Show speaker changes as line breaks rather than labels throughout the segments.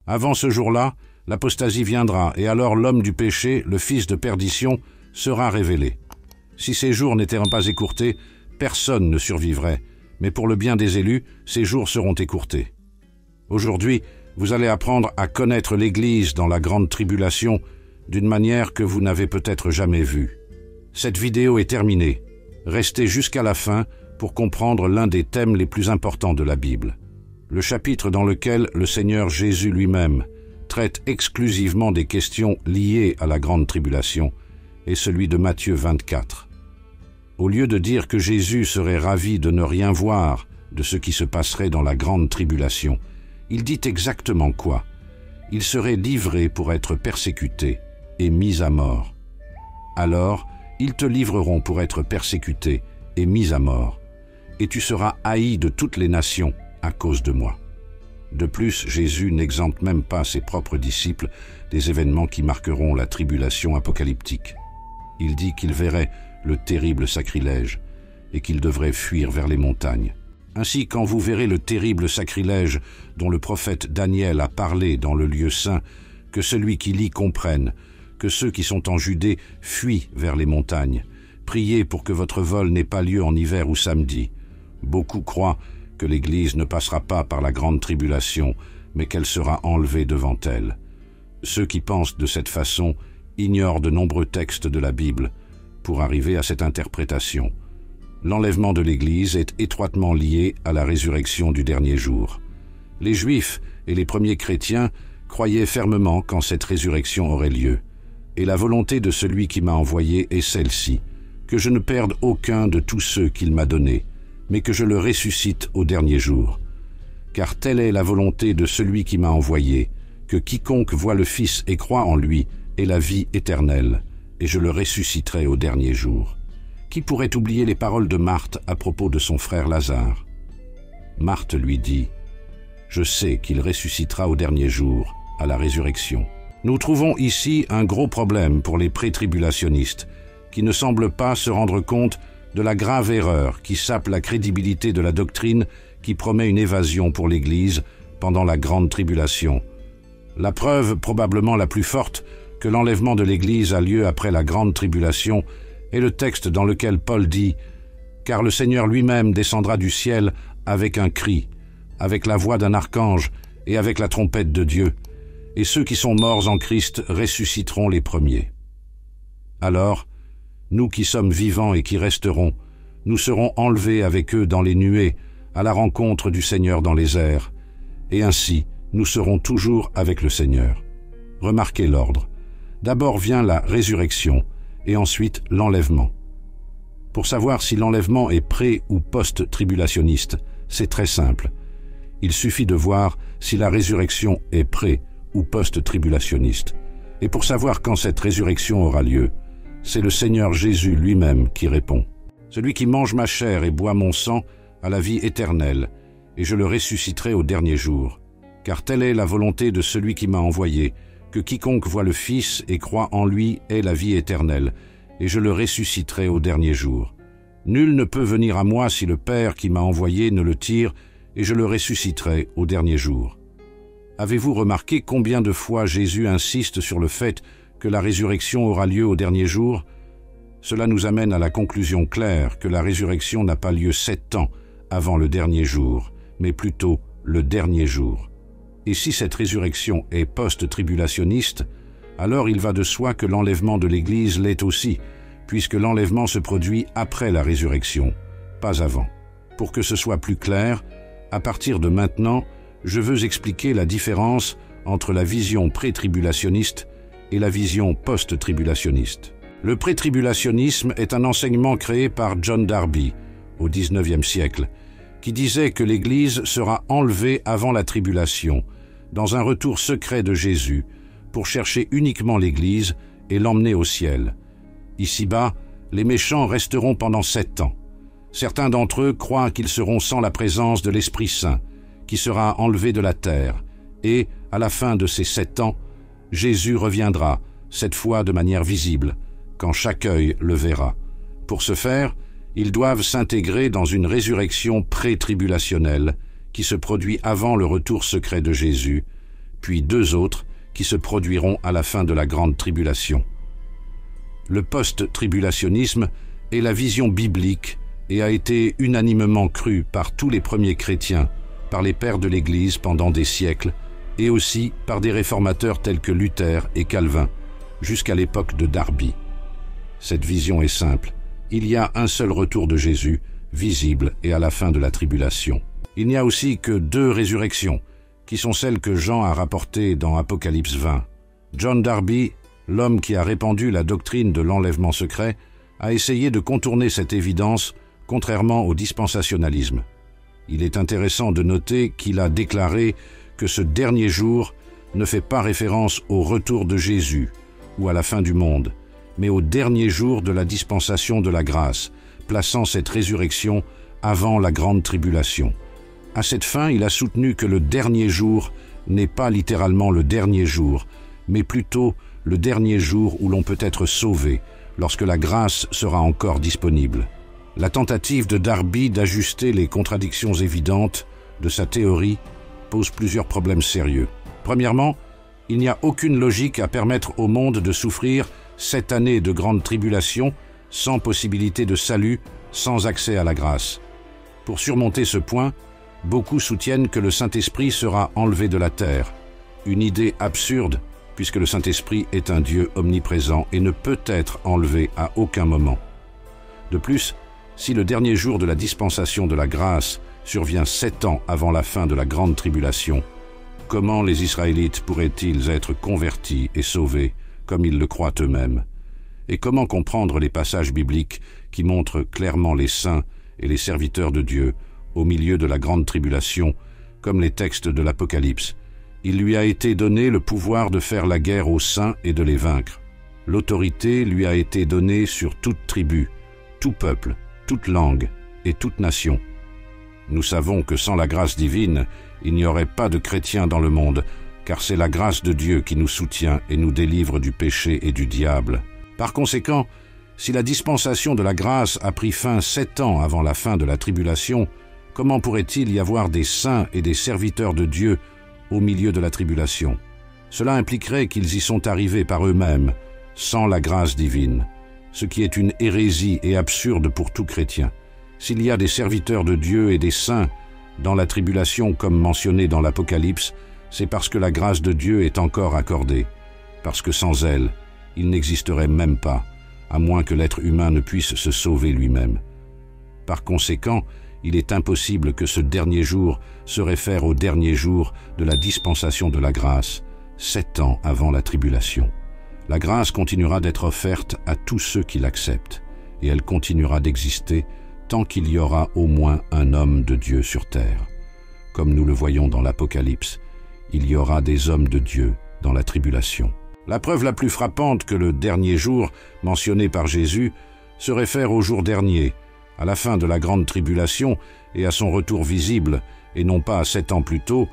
Avant ce jour-là, l'apostasie viendra, et alors l'homme du péché, le fils de perdition, sera révélé. Si ces jours n'étaient pas écourtés, personne ne survivrait, mais pour le bien des élus, ces jours seront écourtés. Aujourd'hui, vous allez apprendre à connaître l'Église dans la grande tribulation d'une manière que vous n'avez peut-être jamais vue. Cette vidéo est terminée. Restez jusqu'à la fin pour comprendre l'un des thèmes les plus importants de la Bible. Le chapitre dans lequel le Seigneur Jésus lui-même traite exclusivement des questions liées à la grande tribulation est celui de Matthieu 24. Au lieu de dire que Jésus serait ravi de ne rien voir de ce qui se passerait dans la grande tribulation, il dit exactement quoi? Il serait livré pour être persécuté et mis à mort. Alors, ils te livreront pour être persécuté et mis à mort, et tu seras haï de toutes les nations à cause de moi. De plus, Jésus n'exempte même pas ses propres disciples des événements qui marqueront la tribulation apocalyptique. Il dit qu'ils verraient le terrible sacrilège et qu'ils devraient fuir vers les montagnes. Ainsi, quand vous verrez le terrible sacrilège dont le prophète Daniel a parlé dans le lieu saint, que celui qui lit comprenne, que ceux qui sont en Judée fuient vers les montagnes. Priez pour que votre vol n'ait pas lieu en hiver ou samedi. Beaucoup croient que l'Église ne passera pas par la grande tribulation, mais qu'elle sera enlevée devant elle. Ceux qui pensent de cette façon ignorent de nombreux textes de la Bible pour arriver à cette interprétation. L'enlèvement de l'Église est étroitement lié à la résurrection du dernier jour. Les Juifs et les premiers chrétiens croyaient fermement qu'en cette résurrection aurait lieu. Et la volonté de celui qui m'a envoyé est celle-ci, que je ne perde aucun de tous ceux qu'il m'a donnés, mais que je le ressuscite au dernier jour. Car telle est la volonté de celui qui m'a envoyé, que quiconque voit le Fils et croit en lui ait la vie éternelle, et je le ressusciterai au dernier jour. Qui pourrait oublier les paroles de Marthe à propos de son frère Lazare? Marthe lui dit, « Je sais qu'il ressuscitera au dernier jour, à la résurrection. » Nous trouvons ici un gros problème pour les pré-tribulationnistes, qui ne semblent pas se rendre compte de la grave erreur qui sape la crédibilité de la doctrine qui promet une évasion pour l'Église pendant la grande tribulation. La preuve probablement la plus forte que l'enlèvement de l'Église a lieu après la grande tribulation est le texte dans lequel Paul dit « Car le Seigneur lui-même descendra du ciel avec un cri, avec la voix d'un archange et avec la trompette de Dieu, et ceux qui sont morts en Christ ressusciteront les premiers. Alors, nous qui sommes vivants et qui resterons, nous serons enlevés avec eux dans les nuées, à la rencontre du Seigneur dans les airs, et ainsi nous serons toujours avec le Seigneur. » Remarquez l'ordre. D'abord vient la résurrection, et ensuite l'enlèvement. Pour savoir si l'enlèvement est pré- ou post-tribulationniste, c'est très simple. Il suffit de voir si la résurrection est pré- ou post-tribulationniste. Et pour savoir quand cette résurrection aura lieu, c'est le Seigneur Jésus lui-même qui répond. « Celui qui mange ma chair et boit mon sang a la vie éternelle, et je le ressusciterai au dernier jour. Car telle est la volonté de celui qui m'a envoyé, que quiconque voit le Fils et croit en lui ait la vie éternelle, et je le ressusciterai au dernier jour. Nul ne peut venir à moi si le Père qui m'a envoyé ne le tire, et je le ressusciterai au dernier jour. » Avez-vous remarqué combien de fois Jésus insiste sur le fait que la résurrection aura lieu au dernier jour? Cela nous amène à la conclusion claire que la résurrection n'a pas lieu 7 ans avant le dernier jour, mais plutôt le dernier jour. Et si cette résurrection est post-tribulationniste, alors il va de soi que l'enlèvement de l'Église l'est aussi, puisque l'enlèvement se produit après la résurrection, pas avant. Pour que ce soit plus clair, à partir de maintenant, je veux expliquer la différence entre la vision pré-tribulationniste et la vision post-tribulationniste. Le pré-tribulationnisme est un enseignement créé par John Darby au XIXe siècle, qui disait que l'Église sera enlevée avant la tribulation, dans un retour secret de Jésus, pour chercher uniquement l'Église et l'emmener au ciel. Ici-bas, les méchants resteront pendant 7 ans. Certains d'entre eux croient qu'ils seront sans la présence de l'Esprit Saint, qui sera enlevé de la terre, et, à la fin de ces 7 ans, Jésus reviendra, cette fois de manière visible, quand chaque œil le verra. Pour ce faire, ils doivent s'intégrer dans une résurrection pré-tribulationnelle qui se produit avant le retour secret de Jésus, puis 2 autres qui se produiront à la fin de la grande tribulation. Le post-tribulationnisme est la vision biblique et a été unanimement cru par tous les premiers chrétiens, par les pères de l'Église pendant des siècles, et aussi par des réformateurs tels que Luther et Calvin, jusqu'à l'époque de Darby. Cette vision est simple. Il y a un seul retour de Jésus, visible et à la fin de la tribulation. Il n'y a aussi que 2 résurrections, qui sont celles que Jean a rapportées dans Apocalypse 20. John Darby, l'homme qui a répandu la doctrine de l'enlèvement secret, a essayé de contourner cette évidence, contrairement au dispensationalisme. Il est intéressant de noter qu'il a déclaré que ce dernier jour ne fait pas référence au retour de Jésus ou à la fin du monde, mais au dernier jour de la dispensation de la grâce, plaçant cette résurrection avant la grande tribulation. À cette fin, il a soutenu que le dernier jour n'est pas littéralement le dernier jour, mais plutôt le dernier jour où l'on peut être sauvé, lorsque la grâce sera encore disponible. La tentative de Darby d'ajuster les contradictions évidentes de sa théorie pose plusieurs problèmes sérieux. Premièrement, il n'y a aucune logique à permettre au monde de souffrir 7 années de grande tribulation sans possibilité de salut, sans accès à la grâce. Pour surmonter ce point, beaucoup soutiennent que le Saint-Esprit sera enlevé de la terre. Une idée absurde, puisque le Saint-Esprit est un Dieu omniprésent et ne peut être enlevé à aucun moment. De plus, si le dernier jour de la dispensation de la grâce survient 7 ans avant la fin de la grande tribulation, comment les Israélites pourraient-ils être convertis et sauvés, comme ils le croient eux-mêmes? Et comment comprendre les passages bibliques qui montrent clairement les saints et les serviteurs de Dieu au milieu de la grande tribulation, comme les textes de l'Apocalypse? Il lui a été donné le pouvoir de faire la guerre aux saints et de les vaincre. L'autorité lui a été donnée sur toute tribu, tout peuple, toute langue et toute nation. Nous savons que sans la grâce divine, il n'y aurait pas de chrétiens dans le monde, car c'est la grâce de Dieu qui nous soutient et nous délivre du péché et du diable. Par conséquent, si la dispensation de la grâce a pris fin 7 ans avant la fin de la tribulation, comment pourrait-il y avoir des saints et des serviteurs de Dieu au milieu de la tribulation? Cela impliquerait qu'ils y sont arrivés par eux-mêmes, sans la grâce divine, ce qui est une hérésie et absurde pour tout chrétien. S'il y a des serviteurs de Dieu et des saints dans la tribulation comme mentionné dans l'Apocalypse, c'est parce que la grâce de Dieu est encore accordée, parce que sans elle, il n'existerait même pas, à moins que l'être humain ne puisse se sauver lui-même. Par conséquent, il est impossible que ce dernier jour se réfère au dernier jour de la dispensation de la grâce, 7 ans avant la tribulation. La grâce continuera d'être offerte à tous ceux qui l'acceptent, et elle continuera d'exister tant qu'il y aura au moins un homme de Dieu sur terre. Comme nous le voyons dans l'Apocalypse, il y aura des hommes de Dieu dans la tribulation. La preuve la plus frappante que le dernier jour, mentionné par Jésus, se réfère au jour dernier, à la fin de la grande tribulation et à son retour visible, et non pas à 7 ans plus tôt,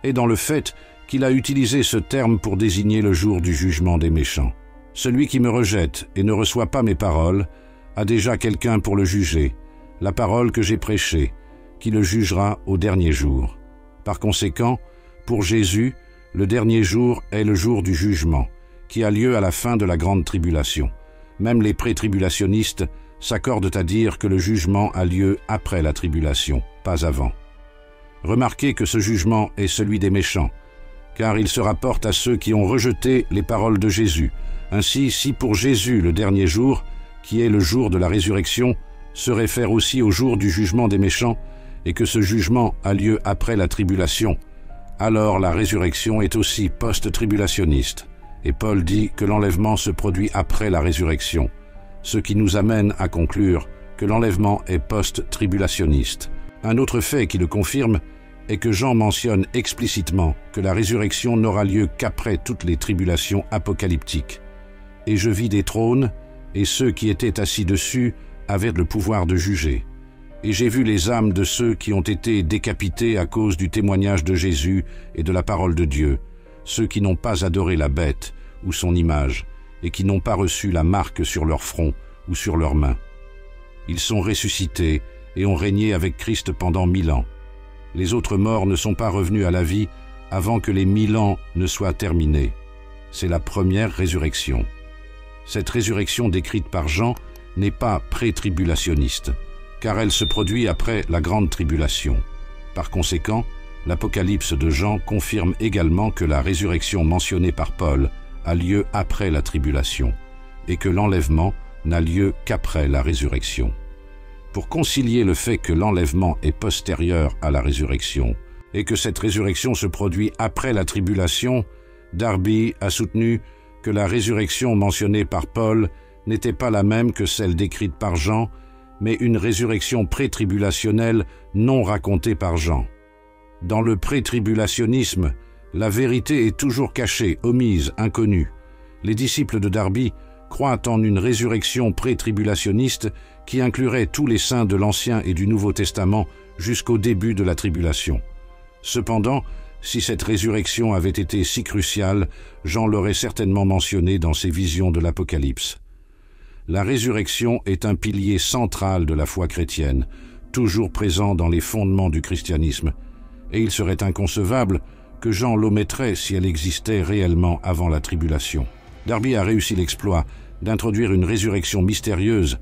est dans le fait qu'il a utilisé ce terme pour désigner le jour du jugement des méchants. Celui qui me rejette et ne reçoit pas mes paroles a déjà quelqu'un pour le juger, la parole que j'ai prêchée, qui le jugera au dernier jour. Par conséquent, pour Jésus, le dernier jour est le jour du jugement, qui a lieu à la fin de la grande tribulation. Même les pré-tribulationnistes s'accordent à dire que le jugement a lieu après la tribulation, pas avant. Remarquez que ce jugement est celui des méchants, car il se rapporte à ceux qui ont rejeté les paroles de Jésus. Ainsi, si pour Jésus le dernier jour, qui est le jour de la résurrection, se réfère aussi au jour du jugement des méchants, et que ce jugement a lieu après la tribulation, alors la résurrection est aussi post-tribulationniste. Et Paul dit que l'enlèvement se produit après la résurrection, ce qui nous amène à conclure que l'enlèvement est post-tribulationniste. Un autre fait qui le confirme est que Jean mentionne explicitement que la résurrection n'aura lieu qu'après toutes les tribulations apocalyptiques. Et je vis des trônes, et ceux qui étaient assis dessus avaient le pouvoir de juger. Et j'ai vu les âmes de ceux qui ont été décapités à cause du témoignage de Jésus et de la parole de Dieu, ceux qui n'ont pas adoré la bête ou son image, et qui n'ont pas reçu la marque sur leur front ou sur leurs mains. Ils sont ressuscités et ont régné avec Christ pendant 1000 ans. Les autres morts ne sont pas revenus à la vie avant que les 1000 ans ne soient terminés. C'est la première résurrection. Cette résurrection décrite par Jean n'est pas pré-tribulationniste, car elle se produit après la grande tribulation. Par conséquent, l'Apocalypse de Jean confirme également que la résurrection mentionnée par Paul a lieu après la tribulation, et que l'enlèvement n'a lieu qu'après la résurrection. Pour concilier le fait que l'enlèvement est postérieur à la résurrection, et que cette résurrection se produit après la tribulation, Darby a soutenu que la résurrection mentionnée par Paul n'était pas la même que celle décrite par Jean, mais une résurrection pré-tribulationnelle non racontée par Jean. Dans le pré-tribulationnisme, la vérité est toujours cachée, omise, inconnue. Les disciples de Darby croient en une résurrection pré-tribulationniste qui inclurait tous les saints de l'Ancien et du Nouveau Testament jusqu'au début de la tribulation. Cependant, si cette résurrection avait été si cruciale, Jean l'aurait certainement mentionné dans ses visions de l'Apocalypse. La résurrection est un pilier central de la foi chrétienne, toujours présent dans les fondements du christianisme, et il serait inconcevable que Jean l'omettrait si elle existait réellement avant la tribulation. Darby a réussi l'exploit d'introduire une résurrection mystérieuse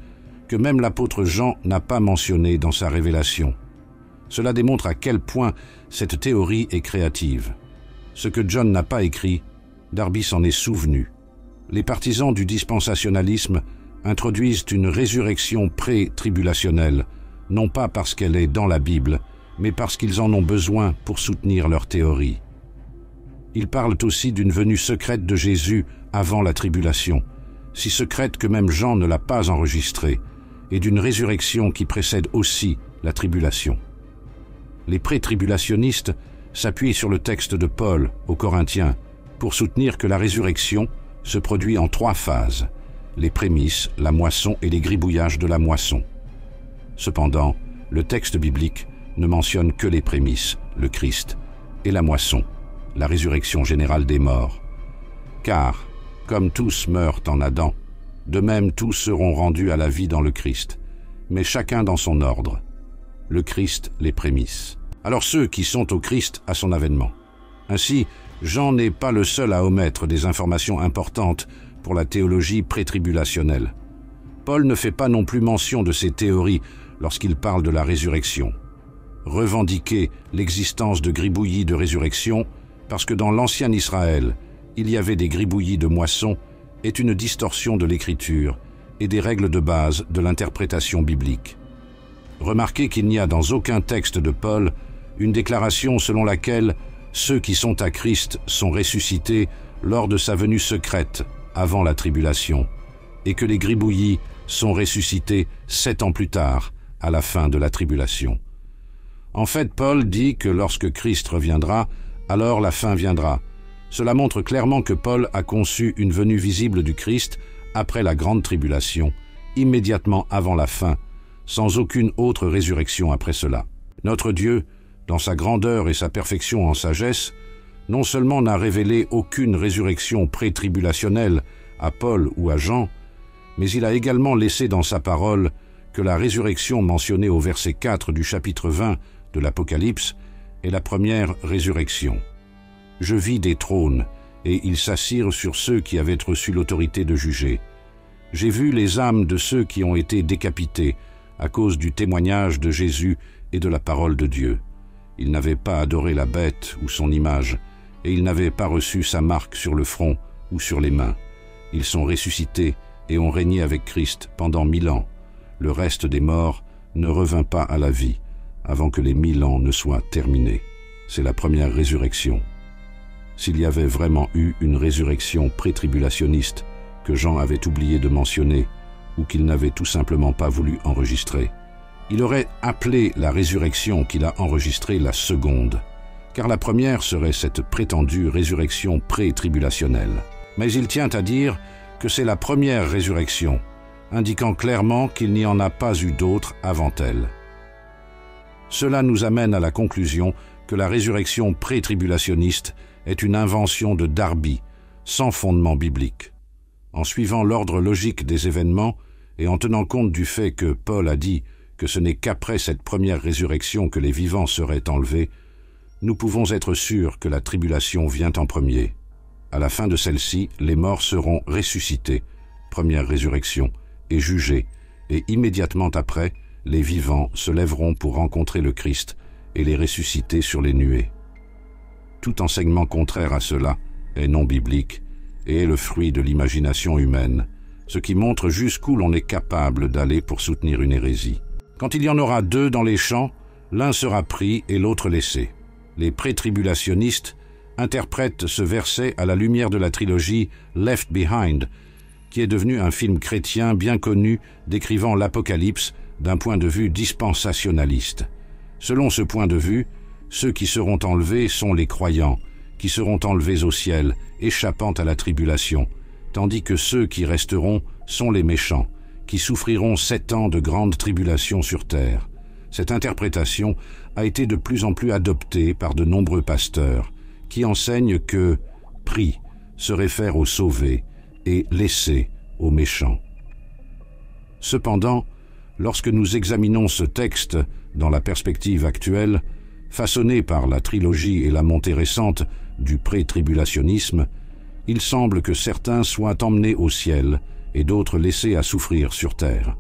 que même l'apôtre Jean n'a pas mentionnée dans sa révélation. Cela démontre à quel point cette théorie est créative. Ce que John n'a pas écrit, Darby s'en est souvenu. Les partisans du dispensationalisme introduisent une résurrection pré-tribulationnelle, non pas parce qu'elle est dans la Bible, mais parce qu'ils en ont besoin pour soutenir leur théorie. Ils parlent aussi d'une venue secrète de Jésus avant la tribulation, si secrète que même Jean ne l'a pas enregistrée, et d'une résurrection qui précède aussi la tribulation. Les pré-tribulationnistes s'appuient sur le texte de Paul aux Corinthiens pour soutenir que la résurrection se produit en 3 phases, les prémices, la moisson et les gribouillages de la moisson. Cependant, le texte biblique ne mentionne que les prémices, le Christ, et la moisson, la résurrection générale des morts. Car, comme tous meurent en Adam, de même tous seront rendus à la vie dans le Christ, mais chacun dans son ordre. Le Christ, les prémices. Alors ceux qui sont au Christ à son avènement. Ainsi, Jean n'est pas le seul à omettre des informations importantes pour la théologie pré-tribulationnelle. Paul ne fait pas non plus mention de ces théories lorsqu'il parle de la résurrection. Revendiquer l'existence de gribouillis de résurrection, parce que dans l'ancien Israël, il y avait des gribouillis de moisson, est une distorsion de l'écriture et des règles de base de l'interprétation biblique. Remarquez qu'il n'y a dans aucun texte de Paul une déclaration selon laquelle ceux qui sont à Christ sont ressuscités lors de sa venue secrète avant la tribulation, et que les gribouillis sont ressuscités 7 ans plus tard, à la fin de la tribulation. En fait, Paul dit que lorsque Christ reviendra, alors la fin viendra. Cela montre clairement que Paul a conçu une venue visible du Christ après la grande tribulation, immédiatement avant la fin, sans aucune autre résurrection après cela. Notre Dieu, dans sa grandeur et sa perfection en sagesse, non seulement n'a révélé aucune résurrection pré-tribulationnelle à Paul ou à Jean, mais il a également laissé dans sa parole que la résurrection mentionnée au verset 4 du chapitre 20 de l'Apocalypse est la première résurrection. Je vis des trônes, et ils s'assirent sur ceux qui avaient reçu l'autorité de juger. J'ai vu les âmes de ceux qui ont été décapités à cause du témoignage de Jésus et de la parole de Dieu. Ils n'avaient pas adoré la bête ou son image, et ils n'avaient pas reçu sa marque sur le front ou sur les mains. Ils sont ressuscités et ont régné avec Christ pendant 1000 ans. Le reste des morts ne revint pas à la vie avant que les 1000 ans ne soient terminés. C'est la première résurrection. S'il y avait vraiment eu une résurrection pré-tribulationniste que Jean avait oublié de mentionner ou qu'il n'avait tout simplement pas voulu enregistrer, il aurait appelé la résurrection qu'il a enregistrée la seconde, car la première serait cette prétendue résurrection pré-tribulationnelle. Mais il tient à dire que c'est la première résurrection, indiquant clairement qu'il n'y en a pas eu d'autre avant elle. Cela nous amène à la conclusion que la résurrection pré-tribulationniste est une invention de Darby, sans fondement biblique. En suivant l'ordre logique des événements et en tenant compte du fait que Paul a dit que ce n'est qu'après cette première résurrection que les vivants seraient enlevés, nous pouvons être sûrs que la tribulation vient en premier. À la fin de celle-ci, les morts seront ressuscités, première résurrection, et jugés, et immédiatement après, les vivants se lèveront pour rencontrer le Christ et les ressusciter sur les nuées. Tout enseignement contraire à cela est non biblique et est le fruit de l'imagination humaine, ce qui montre jusqu'où l'on est capable d'aller pour soutenir une hérésie. Quand il y en aura deux dans les champs, l'un sera pris et l'autre laissé. Les pré-tribulationnistes interprètent ce verset à la lumière de la trilogie Left Behind, qui est devenu un film chrétien bien connu décrivant l'Apocalypse d'un point de vue dispensationaliste. Selon ce point de vue, ceux qui seront enlevés sont les croyants, qui seront enlevés au ciel, échappant à la tribulation, tandis que ceux qui resteront sont les méchants, qui souffriront 7 ans de grande tribulation sur terre. Cette interprétation a été de plus en plus adoptée par de nombreux pasteurs, qui enseignent que « pris » se réfère aux sauvés et « laissé » aux méchants. Cependant, lorsque nous examinons ce texte dans la perspective actuelle, façonné par la trilogie et la montée récente du pré-tribulationnisme, il semble que certains soient emmenés au ciel et d'autres laissés à souffrir sur terre.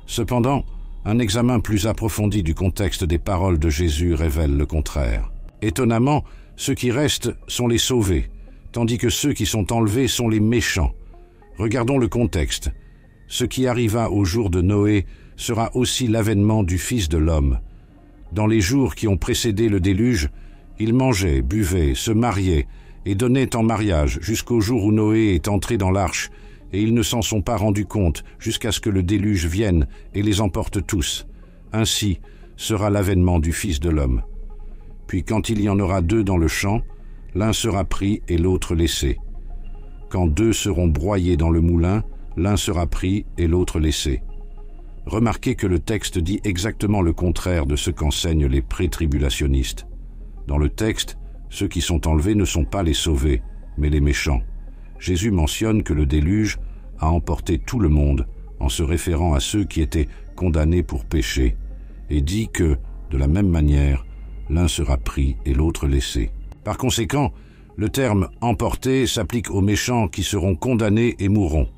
Cependant, un examen plus approfondi du contexte des paroles de Jésus révèle le contraire. Étonnamment, ceux qui restent sont les sauvés, tandis que ceux qui sont enlevés sont les méchants. Regardons le contexte. Ce qui arriva au jour de Noé sera aussi l'avènement du Fils de l'homme. Dans les jours qui ont précédé le déluge, ils mangeaient, buvaient, se mariaient et donnaient en mariage jusqu'au jour où Noé est entré dans l'arche, et ils ne s'en sont pas rendus compte jusqu'à ce que le déluge vienne et les emporte tous. Ainsi sera l'avènement du Fils de l'homme. Puis quand il y en aura 2 dans le champ, l'un sera pris et l'autre laissé. Quand 2 seront broyés dans le moulin, l'un sera pris et l'autre laissé. Remarquez que le texte dit exactement le contraire de ce qu'enseignent les pré-tribulationnistes. Dans le texte, ceux qui sont enlevés ne sont pas les sauvés, mais les méchants. Jésus mentionne que le déluge a emporté tout le monde en se référant à ceux qui étaient condamnés pour péché, et dit que, de la même manière, l'un sera pris et l'autre laissé. Par conséquent, le terme « emporté » s'applique aux méchants qui seront condamnés et mourront.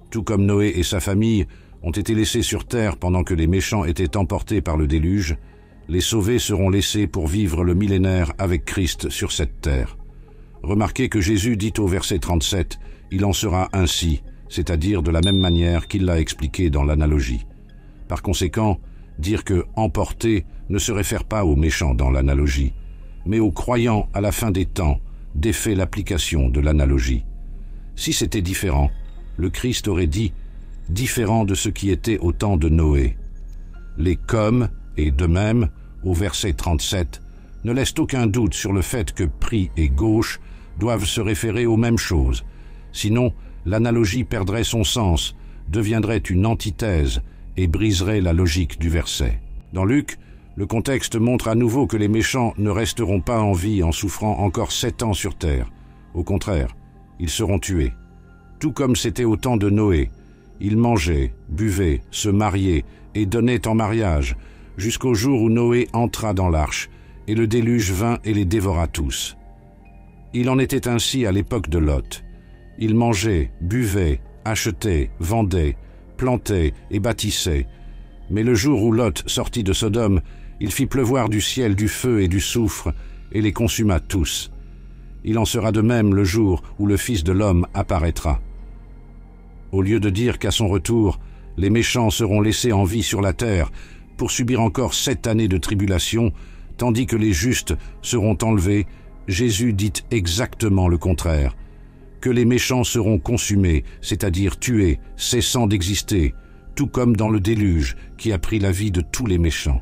Tout comme Noé et sa famille ont été laissés sur terre pendant que les méchants étaient emportés par le déluge, les sauvés seront laissés pour vivre le millénaire avec Christ sur cette terre. Remarquez que Jésus dit au verset 37 « Il en sera ainsi », c'est-à-dire de la même manière qu'il l'a expliqué dans l'analogie. Par conséquent, dire que « emporté » ne se réfère pas aux méchants dans l'analogie, mais aux croyants à la fin des temps, défait l'application de l'analogie. Si c'était différent, le Christ aurait dit « différent de ce qui était au temps de Noé ». Les « comme » et « de même » au verset 37 ne laissent aucun doute sur le fait que « pris » et « gauche » doivent se référer aux mêmes choses. Sinon, l'analogie perdrait son sens, deviendrait une antithèse et briserait la logique du verset. Dans Luc, le contexte montre à nouveau que les méchants ne resteront pas en vie en souffrant encore 7 ans sur terre. Au contraire, ils seront tués. Tout comme c'était au temps de Noé, ils mangeaient, buvaient, se mariaient et donnaient en mariage, jusqu'au jour où Noé entra dans l'arche, et le déluge vint et les dévora tous. Il en était ainsi à l'époque de Lot. Ils mangeaient, buvaient, achetaient, vendaient, plantaient et bâtissaient. Mais le jour où Lot sortit de Sodome, il fit pleuvoir du ciel du feu et du soufre, et les consuma tous. Il en sera de même le jour où le Fils de l'homme apparaîtra. Au lieu de dire qu'à son retour, les méchants seront laissés en vie sur la terre pour subir encore 7 années de tribulation, tandis que les justes seront enlevés, Jésus dit exactement le contraire, que les méchants seront consumés, c'est-à-dire tués, cessant d'exister, tout comme dans le déluge qui a pris la vie de tous les méchants,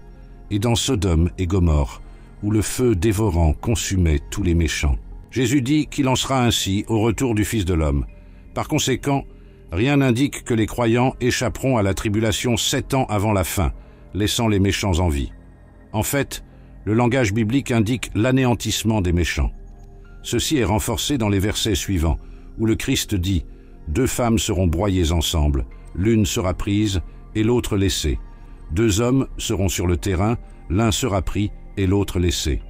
et dans Sodome et Gomorrhe, où le feu dévorant consumait tous les méchants. Jésus dit qu'il en sera ainsi au retour du Fils de l'homme. Par conséquent, rien n'indique que les croyants échapperont à la tribulation 7 ans avant la fin, laissant les méchants en vie. En fait, le langage biblique indique l'anéantissement des méchants. Ceci est renforcé dans les versets suivants, où le Christ dit « 2 femmes seront broyées ensemble, l'une sera prise et l'autre laissée. 2 hommes seront sur le terrain, l'un sera pris et l'autre laissé.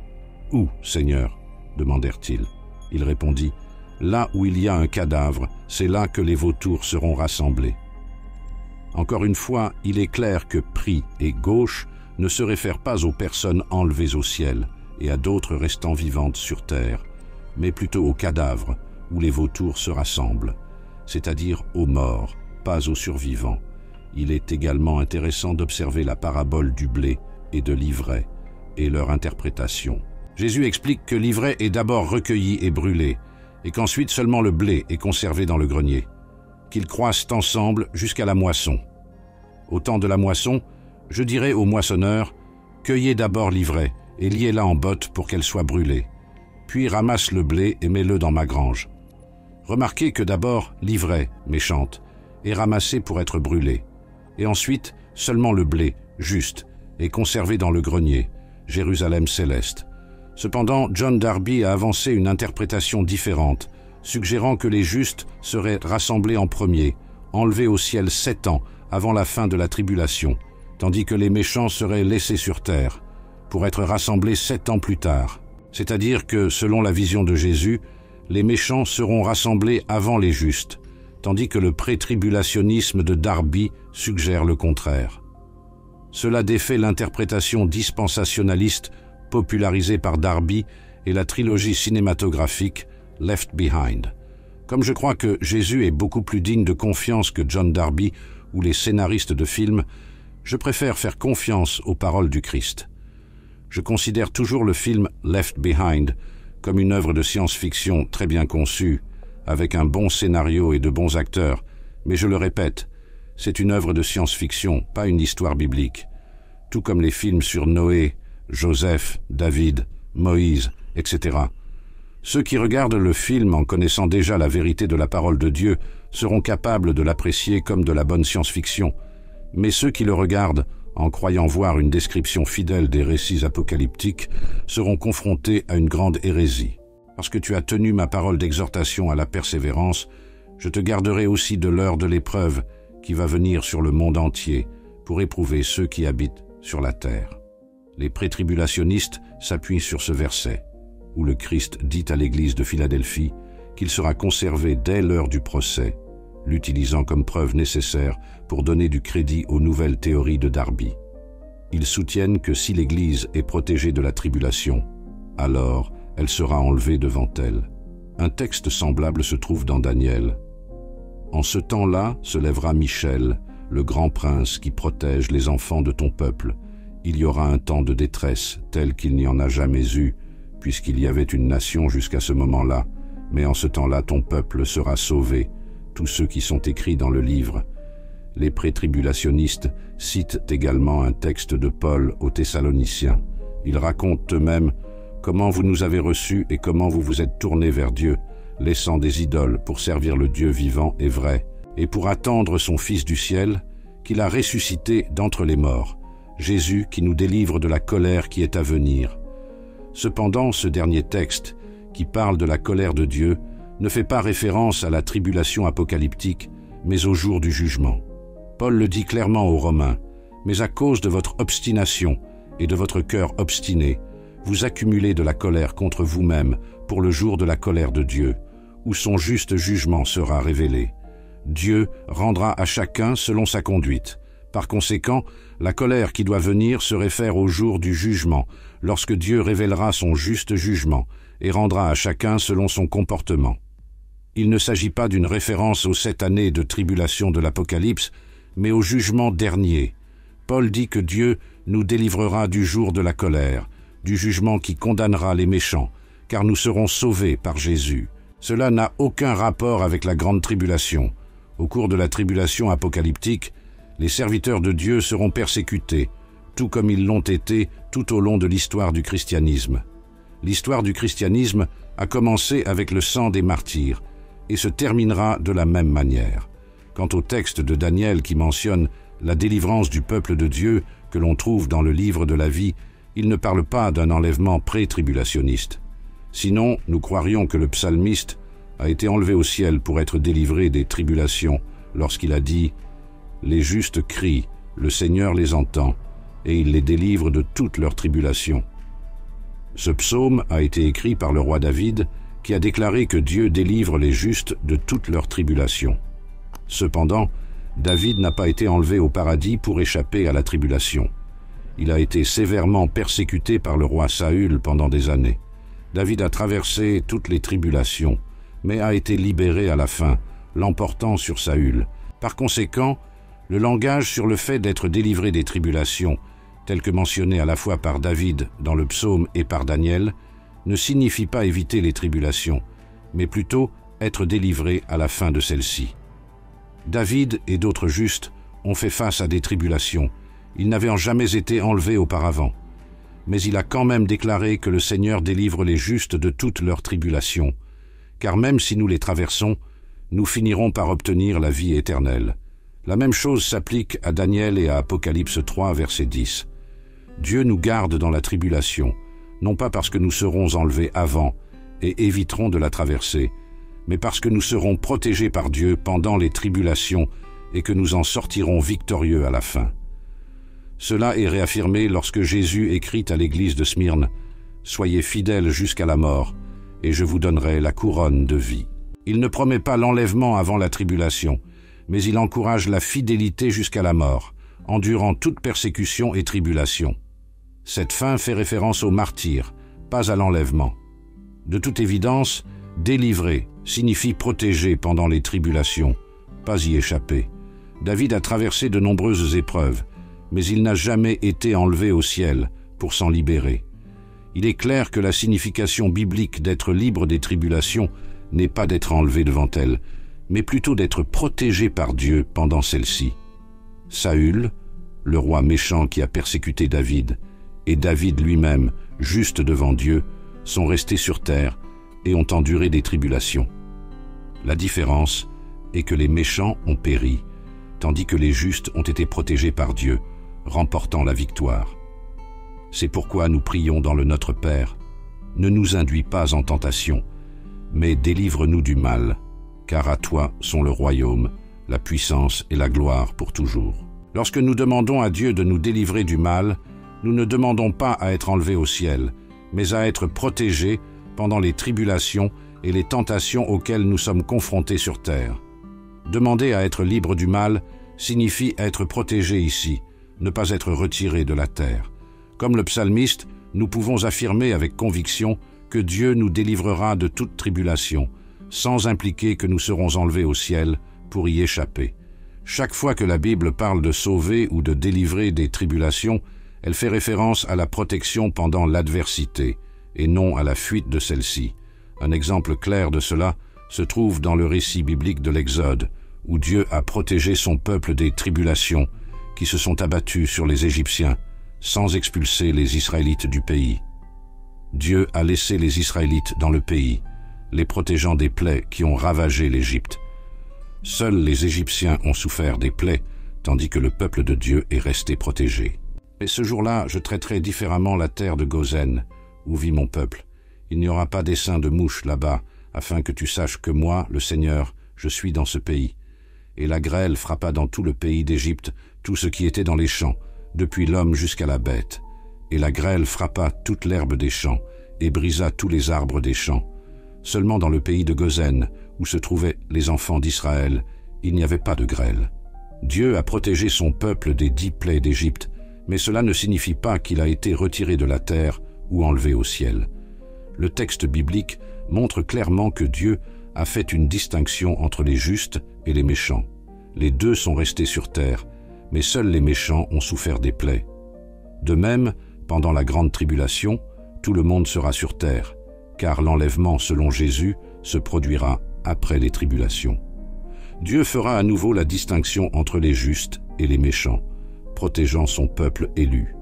« Où, Seigneur ?» demandèrent-ils. Il répondit, « Là où il y a un cadavre, c'est là que les vautours seront rassemblés. » Encore une fois, il est clair que « pris » et « gauche » ne se réfèrent pas aux personnes enlevées au ciel et à d'autres restant vivantes sur terre, mais plutôt aux cadavres où les vautours se rassemblent, c'est-à-dire aux morts, pas aux survivants. Il est également intéressant d'observer la parabole du blé et de l'ivraie et leur interprétation. Jésus explique que l'ivraie est d'abord recueillie et brûlée, et qu'ensuite seulement le blé est conservé dans le grenier, qu'ils croissent ensemble jusqu'à la moisson. Au temps de la moisson, je dirais aux moissonneurs, cueillez d'abord l'ivraie et liez-la en botte pour qu'elle soit brûlée, puis ramasse le blé et mets-le dans ma grange. Remarquez que d'abord l'ivraie, méchante, est ramassée pour être brûlée, et ensuite seulement le blé, juste, est conservé dans le grenier, Jérusalem céleste. Cependant, John Darby a avancé une interprétation différente, suggérant que les justes seraient rassemblés en premier, enlevés au ciel 7 ans avant la fin de la tribulation, tandis que les méchants seraient laissés sur terre, pour être rassemblés 7 ans plus tard. C'est-à-dire que, selon la vision de Jésus, les méchants seront rassemblés avant les justes, tandis que le pré-tribulationnisme de Darby suggère le contraire. Cela défait l'interprétation dispensationaliste popularisée par Darby et la trilogie cinématographique Left Behind. Comme je crois que Jésus est beaucoup plus digne de confiance que John Darby ou les scénaristes de films, je préfère faire confiance aux paroles du Christ. Je considère toujours le film Left Behind comme une œuvre de science-fiction très bien conçue, avec un bon scénario et de bons acteurs, mais je le répète, c'est une œuvre de science-fiction, pas une histoire biblique. Tout comme les films sur Noé, Joseph, David, Moïse, etc. Ceux qui regardent le film en connaissant déjà la vérité de la parole de Dieu seront capables de l'apprécier comme de la bonne science-fiction, mais ceux qui le regardent en croyant voir une description fidèle des récits apocalyptiques seront confrontés à une grande hérésie. Parce que tu as tenu ma parole d'exhortation à la persévérance, je te garderai aussi de l'heure de l'épreuve qui va venir sur le monde entier pour éprouver ceux qui habitent sur la terre. Les prétribulationnistes s'appuient sur ce verset, où le Christ dit à l'Église de Philadelphie qu'il sera conservé dès l'heure du procès, l'utilisant comme preuve nécessaire pour donner du crédit aux nouvelles théories de Darby. Ils soutiennent que si l'Église est protégée de la tribulation, alors elle sera enlevée devant elle. Un texte semblable se trouve dans Daniel. En ce temps-là se lèvera Michel, le grand prince qui protège les enfants de ton peuple. Il y aura un temps de détresse tel qu'il n'y en a jamais eu, puisqu'il y avait une nation jusqu'à ce moment-là, mais en ce temps-là ton peuple sera sauvé, tous ceux qui sont écrits dans le livre. Les prétribulationnistes citent également un texte de Paul aux Thessaloniciens. Ils racontent eux-mêmes comment vous nous avez reçus et comment vous vous êtes tournés vers Dieu, laissant des idoles pour servir le Dieu vivant et vrai, et pour attendre son Fils du ciel, qu'il a ressuscité d'entre les morts, Jésus qui nous délivre de la colère qui est à venir. Cependant, ce dernier texte, qui parle de la colère de Dieu, ne fait pas référence à la tribulation apocalyptique, mais au jour du jugement. Paul le dit clairement aux Romains, « Mais à cause de votre obstination et de votre cœur obstiné, vous accumulez de la colère contre vous-même pour le jour de la colère de Dieu, où son juste jugement sera révélé. Dieu rendra à chacun selon sa conduite. Par conséquent, la colère qui doit venir se réfère au jour du jugement, lorsque Dieu révélera son juste jugement et rendra à chacun selon son comportement. Il ne s'agit pas d'une référence aux 7 années de tribulation de l'Apocalypse, mais au jugement dernier. Paul dit que Dieu nous délivrera du jour de la colère, du jugement qui condamnera les méchants, car nous serons sauvés par Jésus. Cela n'a aucun rapport avec la grande tribulation. Au cours de la tribulation apocalyptique, les serviteurs de Dieu seront persécutés, tout comme ils l'ont été tout au long de l'histoire du christianisme. L'histoire du christianisme a commencé avec le sang des martyrs et se terminera de la même manière. Quant au texte de Daniel qui mentionne la délivrance du peuple de Dieu que l'on trouve dans le livre de la vie, il ne parle pas d'un enlèvement pré-tribulationniste. Sinon, nous croirions que le psalmiste a été enlevé au ciel pour être délivré des tribulations lorsqu'il a dit « Les justes crient, le Seigneur les entend, et il les délivre de toutes leurs tribulations. » Ce psaume a été écrit par le roi David, qui a déclaré que Dieu délivre les justes de toutes leurs tribulations. Cependant, David n'a pas été enlevé au paradis pour échapper à la tribulation. Il a été sévèrement persécuté par le roi Saül pendant des années. David a traversé toutes les tribulations, mais a été libéré à la fin, l'emportant sur Saül. Par conséquent, le langage sur le fait d'être délivré des tribulations, tel que mentionné à la fois par David dans le psaume et par Daniel, ne signifie pas éviter les tribulations, mais plutôt être délivré à la fin de celles-ci. David et d'autres justes ont fait face à des tribulations. Ils n'avaient jamais été enlevés auparavant. Mais il a quand même déclaré que le Seigneur délivre les justes de toutes leurs tribulations, car même si nous les traversons, nous finirons par obtenir la vie éternelle. La même chose s'applique à Daniel et à Apocalypse 3, verset 10. Dieu nous garde dans la tribulation, non pas parce que nous serons enlevés avant et éviterons de la traverser, mais parce que nous serons protégés par Dieu pendant les tribulations et que nous en sortirons victorieux à la fin. Cela est réaffirmé lorsque Jésus écrit à l'église de Smyrne « Soyez fidèles jusqu'à la mort, et je vous donnerai la couronne de vie ». Il ne promet pas l'enlèvement avant la tribulation, mais il encourage la fidélité jusqu'à la mort, endurant toute persécution et tribulation. Cette fin fait référence au martyr, pas à l'enlèvement. De toute évidence, délivrer signifie protéger pendant les tribulations, pas y échapper. David a traversé de nombreuses épreuves, mais il n'a jamais été enlevé au ciel pour s'en libérer. Il est clair que la signification biblique d'être libre des tribulations n'est pas d'être enlevé devant elles, mais plutôt d'être protégé par Dieu pendant celle-ci. Saül, le roi méchant qui a persécuté David, et David lui-même, juste devant Dieu, sont restés sur terre et ont enduré des tribulations. La différence est que les méchants ont péri, tandis que les justes ont été protégés par Dieu, remportant la victoire. C'est pourquoi nous prions dans le Notre Père. Ne nous induis pas en tentation, mais délivre-nous du mal, car à toi sont le royaume, la puissance et la gloire pour toujours. Lorsque nous demandons à Dieu de nous délivrer du mal, nous ne demandons pas à être enlevés au ciel, mais à être protégés pendant les tribulations et les tentations auxquelles nous sommes confrontés sur terre. Demander à être libre du mal signifie être protégé ici, ne pas être retiré de la terre. Comme le psalmiste, nous pouvons affirmer avec conviction que Dieu nous délivrera de toute tribulation, sans impliquer que nous serons enlevés au ciel pour y échapper. Chaque fois que la Bible parle de sauver ou de délivrer des tribulations, elle fait référence à la protection pendant l'adversité, et non à la fuite de celle-ci. Un exemple clair de cela se trouve dans le récit biblique de l'Exode, où Dieu a protégé son peuple des tribulations qui se sont abattues sur les Égyptiens, sans expulser les Israélites du pays. Dieu a laissé les Israélites dans le pays, les protégeant des plaies qui ont ravagé l'Égypte. Seuls les Égyptiens ont souffert des plaies, tandis que le peuple de Dieu est resté protégé. Et ce jour-là, je traiterai différemment la terre de Gozen, où vit mon peuple. Il n'y aura pas d'essaim de mouches là-bas, afin que tu saches que moi, le Seigneur, je suis dans ce pays. Et la grêle frappa dans tout le pays d'Égypte tout ce qui était dans les champs, depuis l'homme jusqu'à la bête. Et la grêle frappa toute l'herbe des champs, et brisa tous les arbres des champs. Seulement dans le pays de Gozen, où se trouvaient les enfants d'Israël, il n'y avait pas de grêle. Dieu a protégé son peuple des 10 plaies d'Égypte, mais cela ne signifie pas qu'il a été retiré de la terre ou enlevé au ciel. Le texte biblique montre clairement que Dieu a fait une distinction entre les justes et les méchants. Les deux sont restés sur terre, mais seuls les méchants ont souffert des plaies. De même, pendant la grande tribulation, tout le monde sera sur terre, car l'enlèvement, selon Jésus, se produira après les tribulations. Dieu fera à nouveau la distinction entre les justes et les méchants, protégeant son peuple élu.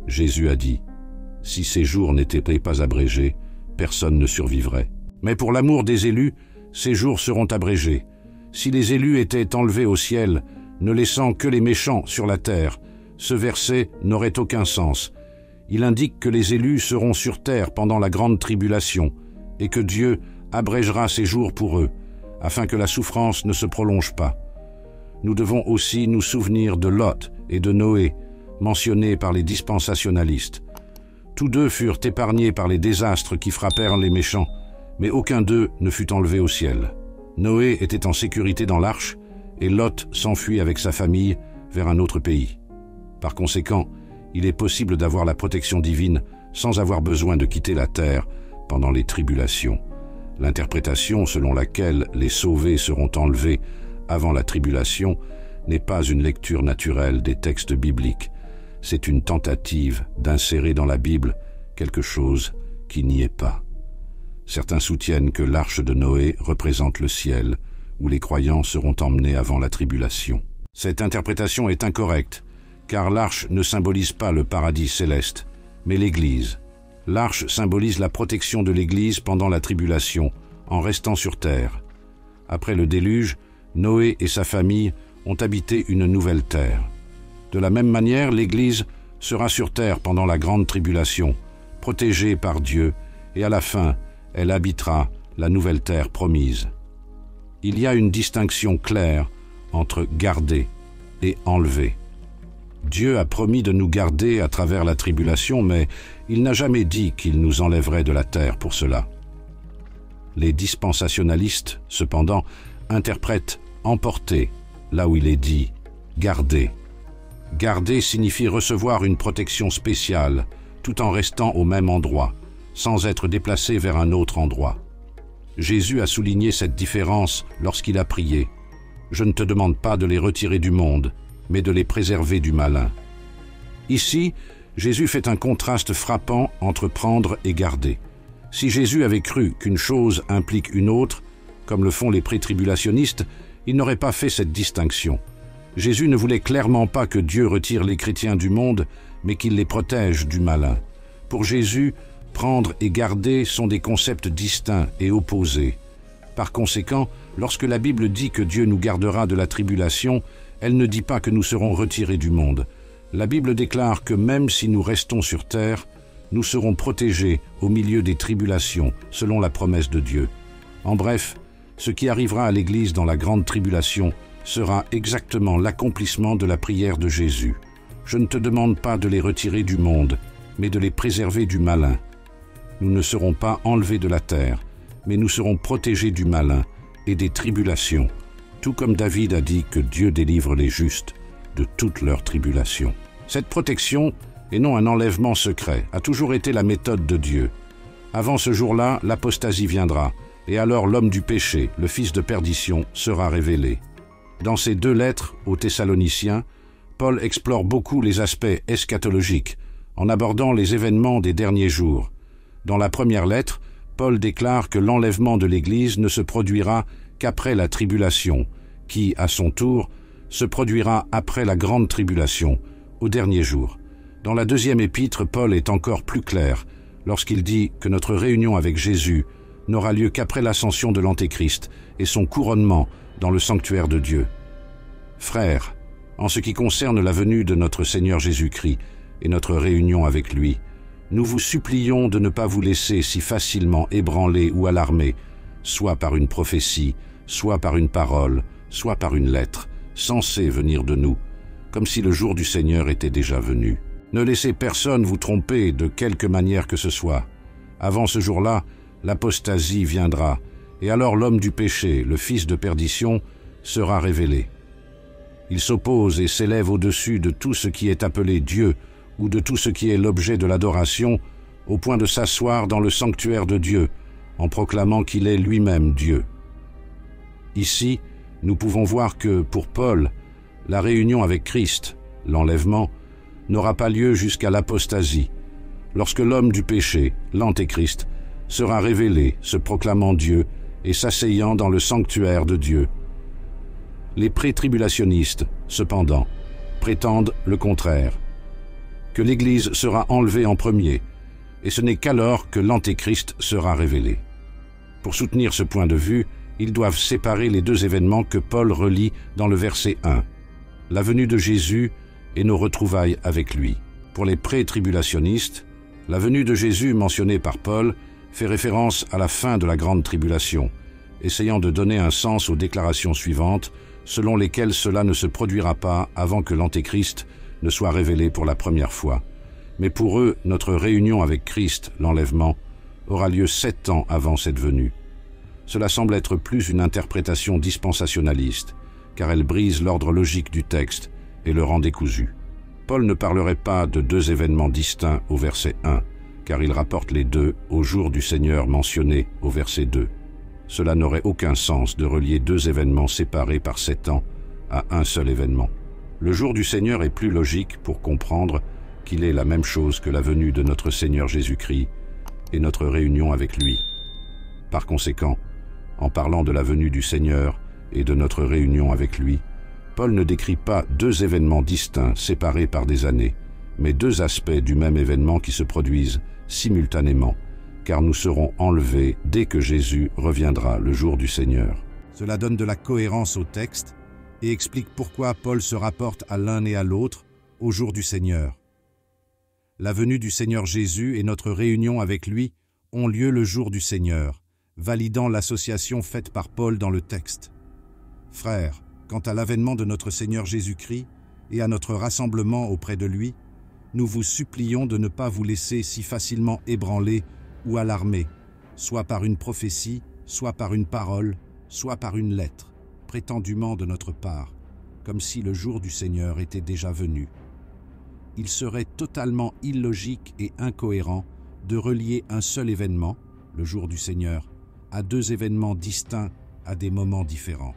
Jésus a dit « Si ces jours n'étaient pas abrégés, personne ne survivrait. Mais pour l'amour des élus, ces jours seront abrégés. Si les élus étaient enlevés au ciel, ne laissant que les méchants sur la terre, ce verset n'aurait aucun sens. Il indique que les élus seront sur terre pendant la grande tribulation et que Dieu abrégera ces jours pour eux, afin que la souffrance ne se prolonge pas. Nous devons aussi nous souvenir de Lot et de Noé, mentionnés par les dispensationalistes. Tous deux furent épargnés par les désastres qui frappèrent les méchants, mais aucun d'eux ne fut enlevé au ciel. Noé était en sécurité dans l'arche, et Lot s'enfuit avec sa famille vers un autre pays. Par conséquent, il est possible d'avoir la protection divine sans avoir besoin de quitter la terre pendant les tribulations. L'interprétation selon laquelle les sauvés seront enlevés avant la tribulation n'est pas une lecture naturelle des textes bibliques. C'est une tentative d'insérer dans la Bible quelque chose qui n'y est pas. Certains soutiennent que l'arche de Noé représente le ciel, où les croyants seront emmenés avant la tribulation. Cette interprétation est incorrecte, car l'arche ne symbolise pas le paradis céleste, mais l'Église. L'arche symbolise la protection de l'Église pendant la tribulation, en restant sur terre. Après le déluge, Noé et sa famille ont habité une nouvelle terre. De la même manière, l'Église sera sur terre pendant la grande tribulation, protégée par Dieu, et à la fin, elle habitera la nouvelle terre promise. Il y a une distinction claire entre garder et enlever. Dieu a promis de nous garder à travers la tribulation, mais il n'a jamais dit qu'il nous enlèverait de la terre pour cela. Les dispensationalistes, cependant, interprètent « emporter » là où il est dit « garder ». Garder signifie recevoir une protection spéciale, tout en restant au même endroit, sans être déplacé vers un autre endroit. Jésus a souligné cette différence lorsqu'il a prié « Je ne te demande pas de les retirer du monde, mais de les préserver du malin ». Ici, Jésus fait un contraste frappant entre prendre et garder. Si Jésus avait cru qu'une chose implique une autre, comme le font les pré-tribulationnistes, il n'aurait pas fait cette distinction. Jésus ne voulait clairement pas que Dieu retire les chrétiens du monde, mais qu'il les protège du malin. Pour Jésus, prendre et garder sont des concepts distincts et opposés. Par conséquent, lorsque la Bible dit que Dieu nous gardera de la tribulation, elle ne dit pas que nous serons retirés du monde. La Bible déclare que même si nous restons sur terre, nous serons protégés au milieu des tribulations, selon la promesse de Dieu. En bref, ce qui arrivera à l'Église dans la grande tribulation sera exactement l'accomplissement de la prière de Jésus. Je ne te demande pas de les retirer du monde, mais de les préserver du malin. Nous ne serons pas enlevés de la terre, mais nous serons protégés du malin et des tribulations, tout comme David a dit que Dieu délivre les justes de toutes leurs tribulations. Cette protection, et non un enlèvement secret, a toujours été la méthode de Dieu. Avant ce jour-là, l'apostasie viendra, et alors l'homme du péché, le fils de perdition, sera révélé. Dans ses 2 lettres aux Thessaloniciens, Paul explore beaucoup les aspects eschatologiques, en abordant les événements des derniers jours. Dans la première lettre, Paul déclare que l'enlèvement de l'Église ne se produira qu'après la tribulation, qui, à son tour, se produira après la grande tribulation, au dernier jour. Dans la deuxième épître, Paul est encore plus clair lorsqu'il dit que notre réunion avec Jésus n'aura lieu qu'après l'ascension de l'Antéchrist et son couronnement dans le sanctuaire de Dieu. Frères, en ce qui concerne la venue de notre Seigneur Jésus-Christ et notre réunion avec lui, nous vous supplions de ne pas vous laisser si facilement ébranler ou alarmer, soit par une prophétie, soit par une parole, soit par une lettre, censée venir de nous, comme si le jour du Seigneur était déjà venu. Ne laissez personne vous tromper de quelque manière que ce soit. Avant ce jour-là, l'apostasie viendra, et alors l'homme du péché, le fils de perdition, sera révélé. Il s'oppose et s'élève au-dessus de tout ce qui est appelé Dieu ou de tout ce qui est l'objet de l'adoration, au point de s'asseoir dans le sanctuaire de Dieu, en proclamant qu'il est lui-même Dieu. Ici, nous pouvons voir que, pour Paul, la réunion avec Christ, l'enlèvement, n'aura pas lieu jusqu'à l'apostasie, lorsque l'homme du péché, l'Antéchrist, sera révélé, se proclamant Dieu et s'asseyant dans le sanctuaire de Dieu. Les pré-tribulationnistes, cependant, prétendent le contraire, que l'Église sera enlevée en premier, et ce n'est qu'alors que l'Antéchrist sera révélé. Pour soutenir ce point de vue, ils doivent séparer les 2 événements que Paul relie dans le verset 1, la venue de Jésus et nos retrouvailles avec lui. Pour les pré-tribulationnistes, la venue de Jésus mentionnée par Paul fait référence à la fin de la grande tribulation, essayant de donner un sens aux déclarations suivantes, selon lesquelles cela ne se produira pas avant que l'Antéchrist ne soit révélé pour la première fois. Mais pour eux, notre réunion avec Christ, l'enlèvement, aura lieu 7 ans avant cette venue. Cela semble être plus une interprétation dispensationaliste, car elle brise l'ordre logique du texte et le rend décousu. Paul ne parlerait pas de 2 événements distincts au verset 1, car il rapporte les 2 au jour du Seigneur mentionné au verset 2. Cela n'aurait aucun sens de relier 2 événements séparés par 7 ans à un seul événement. Le jour du Seigneur est plus logique pour comprendre qu'il est la même chose que la venue de notre Seigneur Jésus-Christ et notre réunion avec lui. Par conséquent, en parlant de la venue du Seigneur et de notre réunion avec lui, Paul ne décrit pas 2 événements distincts séparés par des années, mais 2 aspects du même événement qui se produisent simultanément, car nous serons enlevés dès que Jésus reviendra le jour du Seigneur. Cela donne de la cohérence au texte et explique pourquoi Paul se rapporte à l'un et à l'autre au jour du Seigneur. La venue du Seigneur Jésus et notre réunion avec lui ont lieu le jour du Seigneur, validant l'association faite par Paul dans le texte. Frères, quant à l'avènement de notre Seigneur Jésus-Christ et à notre rassemblement auprès de lui, nous vous supplions de ne pas vous laisser si facilement ébranler ou alarmer, soit par une prophétie, soit par une parole, soit par une lettre, prétendument de notre part, comme si le jour du Seigneur était déjà venu. Il serait totalement illogique et incohérent de relier un seul événement, le jour du Seigneur, à 2 événements distincts à des moments différents.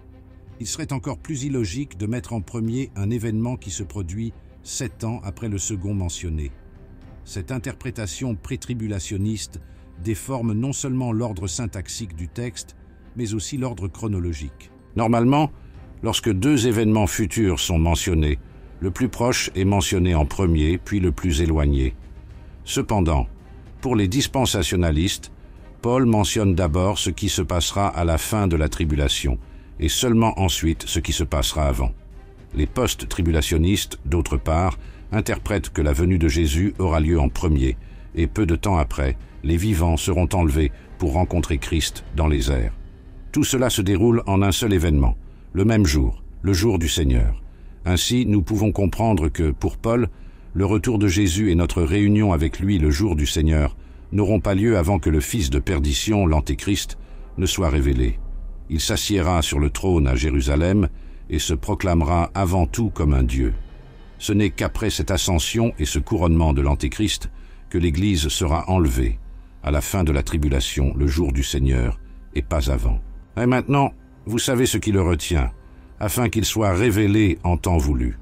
Il serait encore plus illogique de mettre en premier un événement qui se produit 7 ans après le second mentionné. Cette interprétation prétribulationniste déforme non seulement l'ordre syntaxique du texte, mais aussi l'ordre chronologique. Normalement, lorsque 2 événements futurs sont mentionnés, le plus proche est mentionné en premier, puis le plus éloigné. Cependant, pour les dispensationalistes, Paul mentionne d'abord ce qui se passera à la fin de la tribulation, et seulement ensuite ce qui se passera avant. Les post-tribulationnistes, d'autre part, interprètent que la venue de Jésus aura lieu en premier, et peu de temps après, les vivants seront enlevés pour rencontrer Christ dans les airs. Tout cela se déroule en un seul événement, le même jour, le jour du Seigneur. Ainsi, nous pouvons comprendre que, pour Paul, le retour de Jésus et notre réunion avec lui le jour du Seigneur n'auront pas lieu avant que le fils de perdition, l'Antéchrist, ne soit révélé. Il s'assiera sur le trône à Jérusalem et se proclamera avant tout comme un Dieu. Ce n'est qu'après cette ascension et ce couronnement de l'Antéchrist que l'Église sera enlevée, à la fin de la tribulation, le jour du Seigneur, et pas avant. Et maintenant, vous savez ce qui le retient, afin qu'il soit révélé en temps voulu.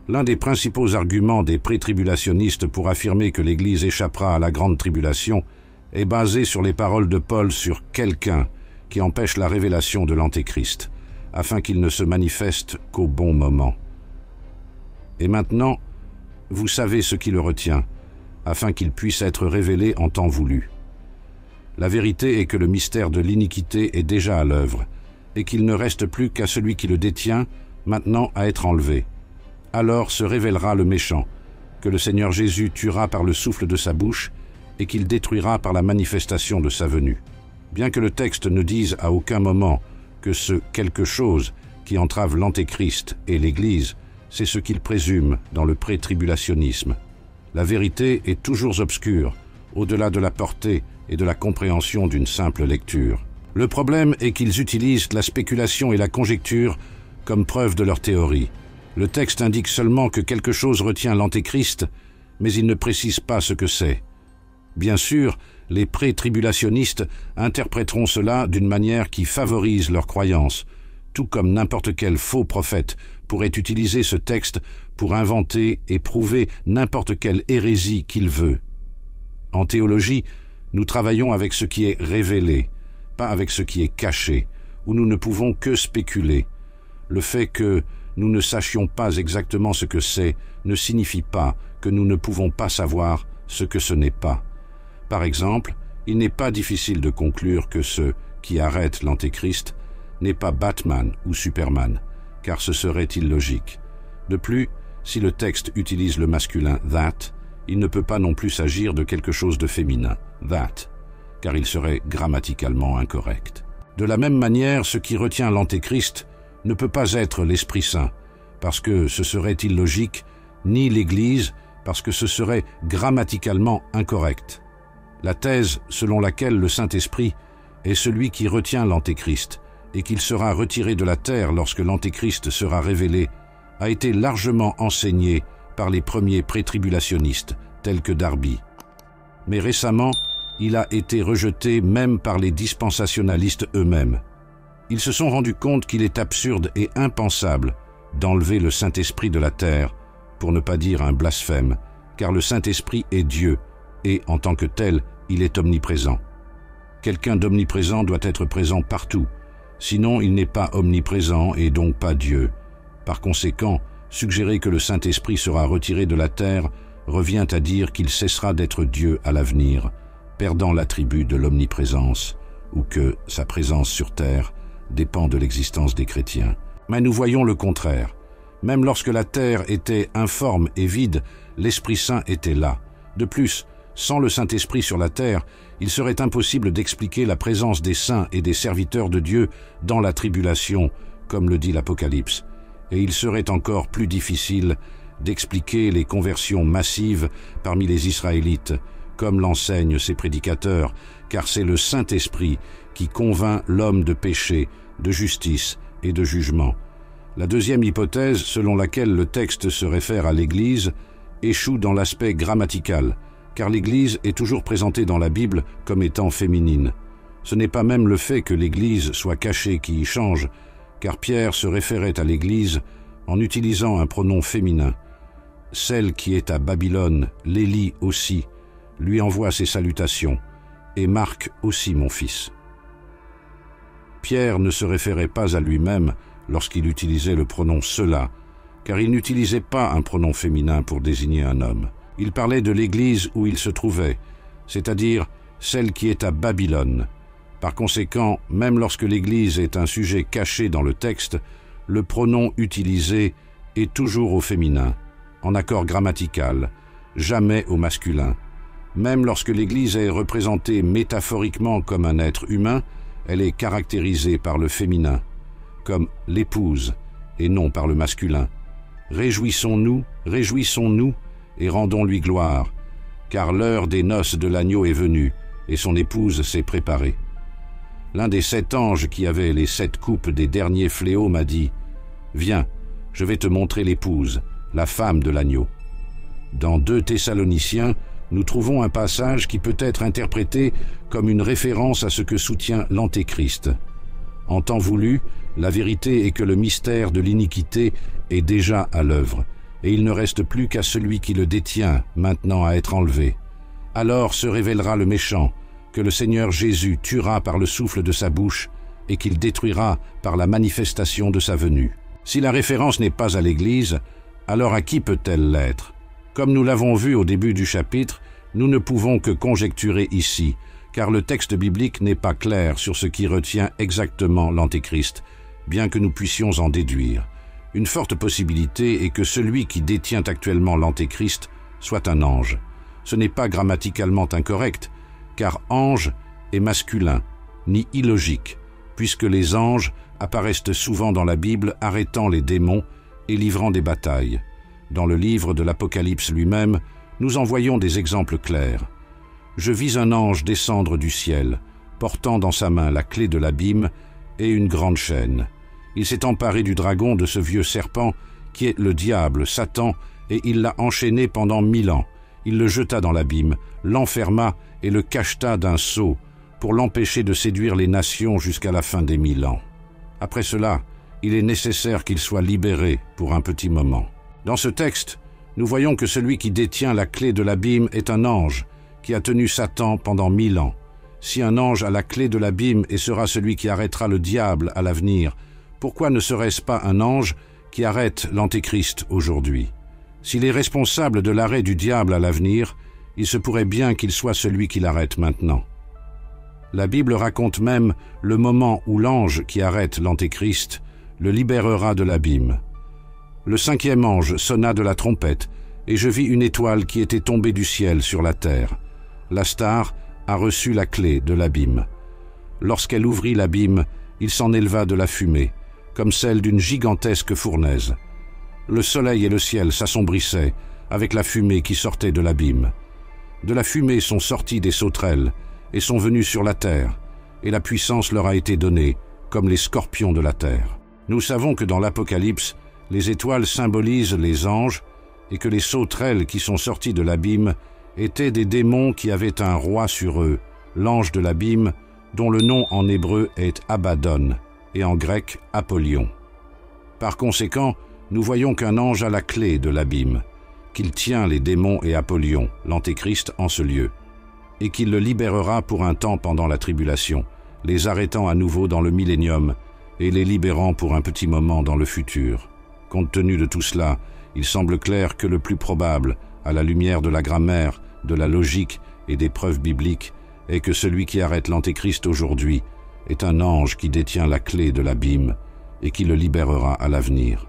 L'un des principaux arguments des prétribulationnistes pour affirmer que l'Église échappera à la grande tribulation est basé sur les paroles de Paul sur quelqu'un qui empêche la révélation de l'Antéchrist, afin qu'il ne se manifeste qu'au bon moment. Et maintenant, vous savez ce qui le retient, afin qu'il puisse être révélé en temps voulu. La vérité est que le mystère de l'iniquité est déjà à l'œuvre, et qu'il ne reste plus qu'à celui qui le détient, maintenant à être enlevé. Alors se révélera le méchant, que le Seigneur Jésus tuera par le souffle de sa bouche, et qu'il détruira par la manifestation de sa venue. Bien que le texte ne dise à aucun moment que ce quelque chose qui entrave l'Antéchrist et l'Église, c'est ce qu'il présume dans le pré-tribulationnisme. La vérité est toujours obscure, au-delà de la portée et de la compréhension d'une simple lecture. Le problème est qu'ils utilisent la spéculation et la conjecture comme preuve de leur théorie. Le texte indique seulement que quelque chose retient l'Antéchrist, mais il ne précise pas ce que c'est. Bien sûr, les pré-tribulationnistes interpréteront cela d'une manière qui favorise leur croyance, tout comme n'importe quel faux prophète pourrait utiliser ce texte pour inventer et prouver n'importe quelle hérésie qu'il veut. En théologie, nous travaillons avec ce qui est révélé, pas avec ce qui est caché, où nous ne pouvons que spéculer. Le fait que nous ne sachions pas exactement ce que c'est ne signifie pas que nous ne pouvons pas savoir ce que ce n'est pas. Par exemple, il n'est pas difficile de conclure que ce qui arrête l'Antéchrist n'est pas Batman ou Superman, car ce serait illogique. De plus, si le texte utilise le masculin « that », il ne peut pas non plus s'agir de quelque chose de féminin, « that », car il serait grammaticalement incorrect. De la même manière, ce qui retient l'Antéchrist ne peut pas être l'Esprit Saint, parce que ce serait illogique, ni l'Église, parce que ce serait grammaticalement incorrect. La thèse selon laquelle le Saint-Esprit est celui qui retient l'Antéchrist et qu'il sera retiré de la terre lorsque l'Antéchrist sera révélé a été largement enseignée par les premiers prétribulationnistes, tels que Darby. Mais récemment, il a été rejeté même par les dispensationalistes eux-mêmes. Ils se sont rendus compte qu'il est absurde et impensable d'enlever le Saint-Esprit de la terre, pour ne pas dire un blasphème, car le Saint-Esprit est Dieu, et en tant que tel, il est omniprésent. Quelqu'un d'omniprésent doit être présent partout, sinon il n'est pas omniprésent et donc pas Dieu. Par conséquent, suggérer que le Saint-Esprit sera retiré de la terre revient à dire qu'il cessera d'être Dieu à l'avenir, perdant l'attribut de l'omniprésence, ou que sa présence sur terre dépend de l'existence des chrétiens. Mais nous voyons le contraire. Même lorsque la terre était informe et vide, l'Esprit Saint était là. De plus, sans le Saint-Esprit sur la terre, il serait impossible d'expliquer la présence des saints et des serviteurs de Dieu dans la tribulation, comme le dit l'Apocalypse. Et il serait encore plus difficile d'expliquer les conversions massives parmi les Israélites, comme l'enseignent ces prédicateurs, car c'est le Saint-Esprit qui convainc l'homme de péché, de justice et de jugement. La deuxième hypothèse, selon laquelle le texte se réfère à l'Église, échoue dans l'aspect grammatical, car l'Église est toujours présentée dans la Bible comme étant féminine. Ce n'est pas même le fait que l'Église soit cachée qui y change, car Pierre se référait à l'Église en utilisant un pronom féminin. Celle qui est à Babylone, l'Élie aussi, lui envoie ses salutations, et Marc aussi mon fils. Pierre ne se référait pas à lui-même lorsqu'il utilisait le pronom « cela », car il n'utilisait pas un pronom féminin pour désigner un homme. Il parlait de l'Église où il se trouvait, c'est-à-dire celle qui est à Babylone. Par conséquent, même lorsque l'Église est un sujet caché dans le texte, le pronom utilisé est toujours au féminin, en accord grammatical, jamais au masculin. Même lorsque l'Église est représentée métaphoriquement comme un être humain, elle est caractérisée par le féminin, comme l'épouse, et non par le masculin. Réjouissons-nous, et rendons-lui gloire, car l'heure des noces de l'agneau est venue, et son épouse s'est préparée. L'un des 7 anges qui avaient les 7 coupes des derniers fléaux m'a dit « Viens, je vais te montrer l'épouse, la femme de l'agneau. » Dans 2 Thessaloniciens, nous trouvons un passage qui peut être interprété comme une référence à ce que soutient l'Antéchrist. En temps voulu, la vérité est que le mystère de l'iniquité est déjà à l'œuvre, et il ne reste plus qu'à celui qui le détient maintenant à être enlevé. Alors se révélera le méchant, que le Seigneur Jésus tuera par le souffle de sa bouche et qu'il détruira par la manifestation de sa venue. Si la référence n'est pas à l'Église, alors à qui peut-elle l'être? Comme nous l'avons vu au début du chapitre, nous ne pouvons que conjecturer ici, car le texte biblique n'est pas clair sur ce qui retient exactement l'Antéchrist, bien que nous puissions en déduire. Une forte possibilité est que celui qui détient actuellement l'Antéchrist soit un ange. Ce n'est pas grammaticalement incorrect, car ange est masculin, ni illogique, puisque les anges apparaissent souvent dans la Bible arrêtant les démons et livrant des batailles. Dans le livre de l'Apocalypse lui-même, nous en voyons des exemples clairs. Je vis un ange descendre du ciel, portant dans sa main la clé de l'abîme et une grande chaîne. Il s'est emparé du dragon, de ce vieux serpent, qui est le diable, Satan, et il l'a enchaîné pendant 1000 ans. Il le jeta dans l'abîme, l'enferma et le cacheta d'un sceau, pour l'empêcher de séduire les nations jusqu'à la fin des 1000 ans. Après cela, il est nécessaire qu'il soit libéré pour un petit moment. Dans ce texte, nous voyons que celui qui détient la clé de l'abîme est un ange, qui a tenu Satan pendant 1000 ans. Si un ange a la clé de l'abîme et sera celui qui arrêtera le diable à l'avenir, pourquoi ne serait-ce pas un ange qui arrête l'Antéchrist aujourd'hui? S'il est responsable de l'arrêt du diable à l'avenir, il se pourrait bien qu'il soit celui qui l'arrête maintenant. La Bible raconte même le moment où l'ange qui arrête l'Antéchrist le libérera de l'abîme. Le 5e ange sonna de la trompette, et je vis une étoile qui était tombée du ciel sur la terre. La star a reçu la clé de l'abîme. Lorsqu'elle ouvrit l'abîme, il s'en éleva de la fumée, comme celle d'une gigantesque fournaise. Le soleil et le ciel s'assombrissaient, avec la fumée qui sortait de l'abîme. De la fumée sont sorties des sauterelles et sont venues sur la terre, et la puissance leur a été donnée, comme les scorpions de la terre. Nous savons que dans l'Apocalypse, les étoiles symbolisent les anges et que les sauterelles qui sont sorties de l'abîme étaient des démons qui avaient un roi sur eux, l'ange de l'abîme, dont le nom en hébreu est Abaddon et en grec Apollyon. Par conséquent, nous voyons qu'un ange a la clé de l'abîme, qu'il tient les démons et Apollyon, l'Antéchrist, en ce lieu, et qu'il le libérera pour un temps pendant la tribulation, les arrêtant à nouveau dans le millénium et les libérant pour un petit moment dans le futur. Compte tenu de tout cela, il semble clair que le plus probable, à la lumière de la grammaire, de la logique et des preuves bibliques, est que celui qui arrête l'Antéchrist aujourd'hui est un ange qui détient la clé de l'abîme et qui le libérera à l'avenir.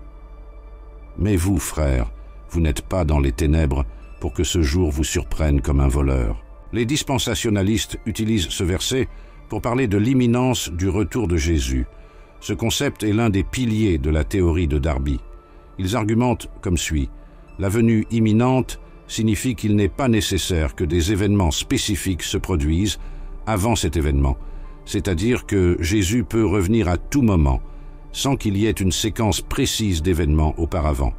Mais vous, frères, vous n'êtes pas dans les ténèbres pour que ce jour vous surprenne comme un voleur. Les dispensationalistes utilisent ce verset pour parler de l'imminence du retour de Jésus. Ce concept est l'un des piliers de la théorie de Darby. Ils argumentent comme suit. La venue imminente signifie qu'il n'est pas nécessaire que des événements spécifiques se produisent avant cet événement, c'est-à-dire que Jésus peut revenir à tout moment, sans qu'il y ait une séquence précise d'événements auparavant.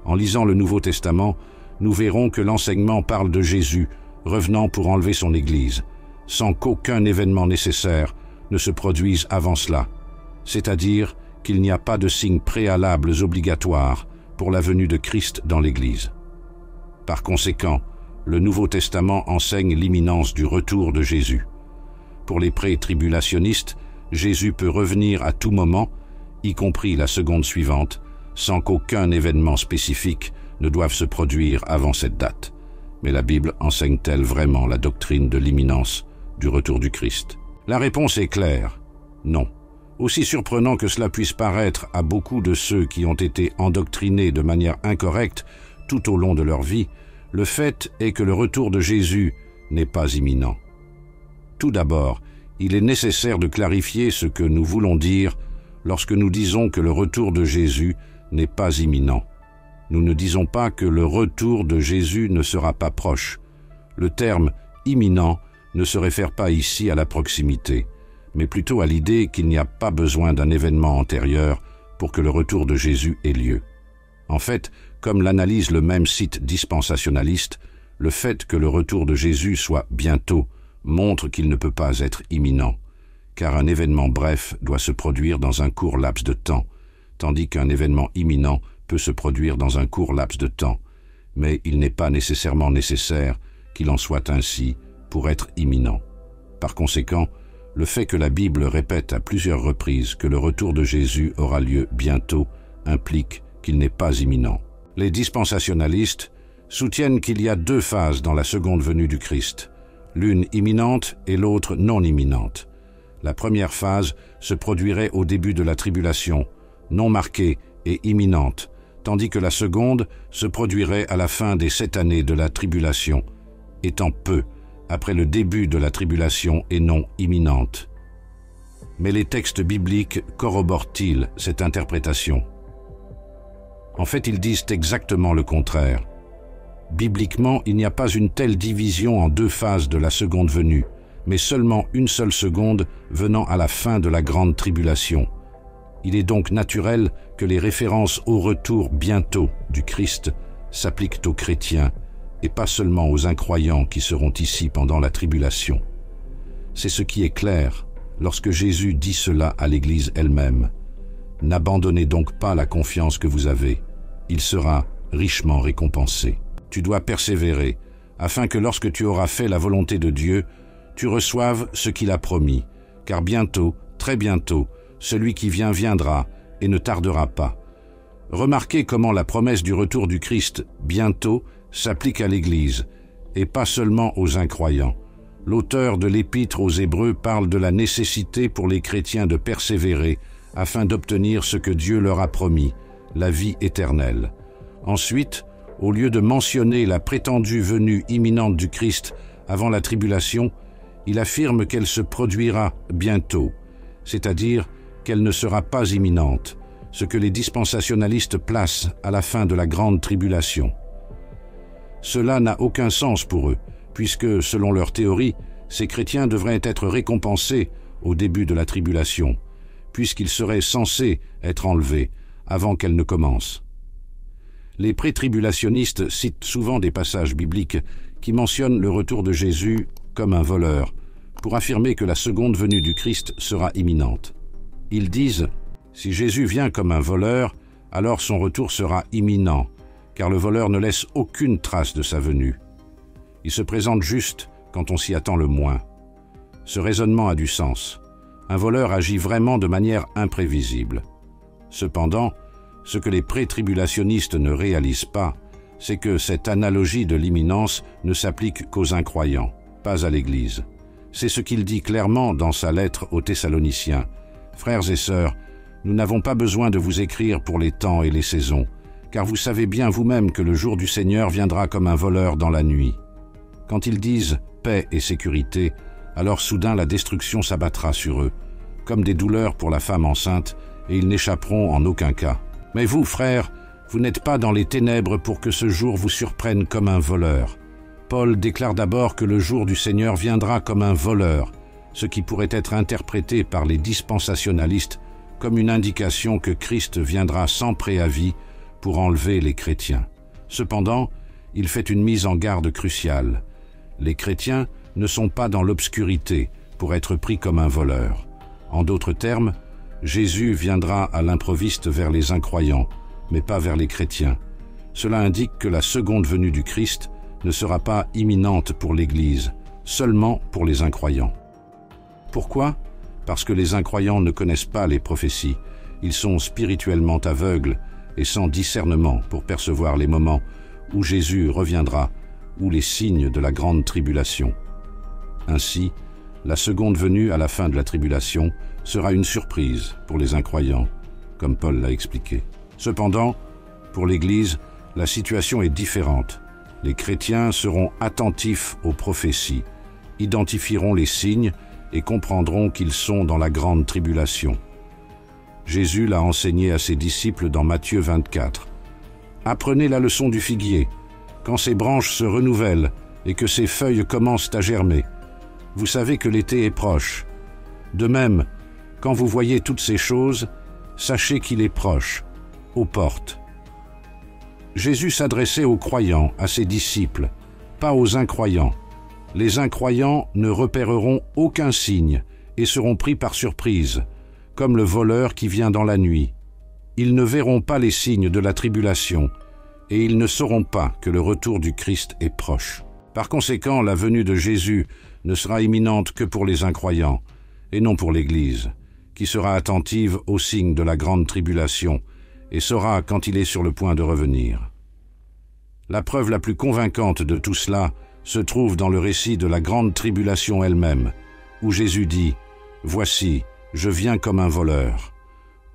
En lisant le Nouveau Testament, nous verrons que l'enseignement parle de Jésus revenant pour enlever son Église, sans qu'aucun événement nécessaire ne se produise avant cela, c'est-à-dire qu'il n'y a pas de signes préalables obligatoires pour la venue de Christ dans l'Église. Par conséquent, le Nouveau Testament enseigne l'imminence du retour de Jésus. Pour les pré-tribulationnistes, Jésus peut revenir à tout moment, y compris la seconde suivante, sans qu'aucun événement spécifique ne doive se produire avant cette date. Mais la Bible enseigne-t-elle vraiment la doctrine de l'imminence du retour du Christ? La réponse est claire, non. Aussi surprenant que cela puisse paraître à beaucoup de ceux qui ont été endoctrinés de manière incorrecte tout au long de leur vie, le fait est que le retour de Jésus n'est pas imminent. Tout d'abord, il est nécessaire de clarifier ce que nous voulons dire lorsque nous disons que le retour de Jésus n'est pas imminent. Nous ne disons pas que le retour de Jésus ne sera pas proche. Le terme « imminent » ne se réfère pas ici à la proximité, mais plutôt à l'idée qu'il n'y a pas besoin d'un événement antérieur pour que le retour de Jésus ait lieu. En fait, comme l'analyse le même site dispensationaliste, le fait que le retour de Jésus soit bientôt montre qu'il ne peut pas être imminent, car un événement bref doit se produire dans un court laps de temps, tandis qu'un événement imminent peut se produire dans un court laps de temps, mais il n'est pas nécessairement nécessaire qu'il en soit ainsi pour être imminent. Par conséquent, le fait que la Bible répète à plusieurs reprises que le retour de Jésus aura lieu bientôt implique qu'il n'est pas imminent. Les dispensationalistes soutiennent qu'il y a deux phases dans la seconde venue du Christ, l'une imminente et l'autre non imminente. La première phase se produirait au début de la tribulation, non marquée et imminente, tandis que la seconde se produirait à la fin des 7 années de la tribulation, étant peu après le début de la tribulation et non imminente. Mais les textes bibliques corroborent-ils cette interprétation? En fait, ils disent exactement le contraire. Bibliquement, il n'y a pas une telle division en deux phases de la seconde venue, mais seulement une seule seconde venant à la fin de la grande tribulation. Il est donc naturel que les références au retour bientôt du Christ s'appliquent aux chrétiens et pas seulement aux incroyants qui seront ici pendant la tribulation. C'est ce qui est clair lorsque Jésus dit cela à l'Église elle-même. N'abandonnez donc pas la confiance que vous avez, il sera richement récompensé. Tu dois persévérer, afin que lorsque tu auras fait la volonté de Dieu, tu reçoives ce qu'il a promis, car bientôt, très bientôt, celui qui vient viendra et ne tardera pas. Remarquez comment la promesse du retour du Christ, bientôt, s'applique à l'Église, et pas seulement aux incroyants. L'auteur de l'Épître aux Hébreux parle de la nécessité pour les chrétiens de persévérer afin d'obtenir ce que Dieu leur a promis, la vie éternelle. Ensuite, au lieu de mentionner la prétendue venue imminente du Christ avant la tribulation, il affirme qu'elle se produira bientôt, c'est-à-dire qu'elle ne sera pas imminente, ce que les dispensationalistes placent à la fin de la grande tribulation. Cela n'a aucun sens pour eux, puisque, selon leur théorie, ces chrétiens devraient être récompensés au début de la tribulation, puisqu'ils seraient censés être enlevés avant qu'elle ne commence. Les pré-tribulationnistes citent souvent des passages bibliques qui mentionnent le retour de Jésus comme un voleur, pour affirmer que la seconde venue du Christ sera imminente. Ils disent « Si Jésus vient comme un voleur, alors son retour sera imminent, car le voleur ne laisse aucune trace de sa venue. Il se présente juste quand on s'y attend le moins. » Ce raisonnement a du sens. Un voleur agit vraiment de manière imprévisible. Cependant, ce que les pré-tribulationnistes ne réalisent pas, c'est que cette analogie de l'imminence ne s'applique qu'aux incroyants, pas à l'Église. C'est ce qu'il dit clairement dans sa lettre aux Thessaloniciens. « Frères et sœurs, nous n'avons pas besoin de vous écrire pour les temps et les saisons, car vous savez bien vous-même que le jour du Seigneur viendra comme un voleur dans la nuit. Quand ils disent « paix et sécurité », alors soudain la destruction s'abattra sur eux, comme des douleurs pour la femme enceinte, et ils n'échapperont en aucun cas. Mais vous, frères, vous n'êtes pas dans les ténèbres pour que ce jour vous surprenne comme un voleur. Paul déclare d'abord que le jour du Seigneur viendra comme un voleur, ce qui pourrait être interprété par les dispensationalistes comme une indication que Christ viendra sans préavis pour enlever les chrétiens. Cependant, il fait une mise en garde cruciale. Les chrétiens ne sont pas dans l'obscurité pour être pris comme un voleur. En d'autres termes, Jésus viendra à l'improviste vers les incroyants, mais pas vers les chrétiens. Cela indique que la seconde venue du Christ ne sera pas imminente pour l'Église, seulement pour les incroyants. Pourquoi ? Parce que les incroyants ne connaissent pas les prophéties. Ils sont spirituellement aveugles et sans discernement pour percevoir les moments où Jésus reviendra ou les signes de la grande tribulation. Ainsi, la seconde venue à la fin de la tribulation sera une surprise pour les incroyants, comme Paul l'a expliqué. Cependant, pour l'Église, la situation est différente. Les chrétiens seront attentifs aux prophéties, identifieront les signes et comprendront qu'ils sont dans la grande tribulation. Jésus l'a enseigné à ses disciples dans Matthieu 24. « Apprenez la leçon du figuier. Quand ses branches se renouvellent et que ses feuilles commencent à germer, vous savez que l'été est proche. De même, quand vous voyez toutes ces choses, sachez qu'il est proche, aux portes. » Jésus s'adressait aux croyants, à ses disciples, pas aux incroyants. Les incroyants ne repéreront aucun signe et seront pris par surprise, comme le voleur qui vient dans la nuit. Ils ne verront pas les signes de la tribulation et ils ne sauront pas que le retour du Christ est proche. Par conséquent, la venue de Jésus ne sera imminente que pour les incroyants et non pour l'Église, qui sera attentive aux signes de la grande tribulation et saura quand il est sur le point de revenir. La preuve la plus convaincante de tout cela se trouve dans le récit de la grande tribulation elle-même, où Jésus dit « Voici, je viens comme un voleur.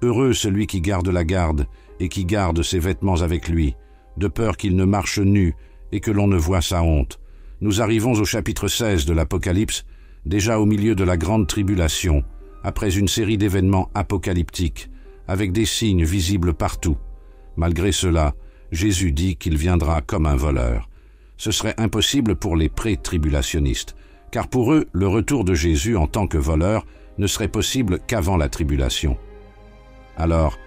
Heureux celui qui garde la garde et qui garde ses vêtements avec lui, de peur qu'il ne marche nu et que l'on ne voie sa honte. » Nous arrivons au chapitre 16 de l'Apocalypse, déjà au milieu de la grande tribulation, après une série d'événements apocalyptiques, avec des signes visibles partout. Malgré cela, Jésus dit qu'il viendra comme un voleur. Ce serait impossible pour les pré-tribulationnistes, car pour eux, le retour de Jésus en tant que voleur ne serait possible qu'avant la tribulation. Alors,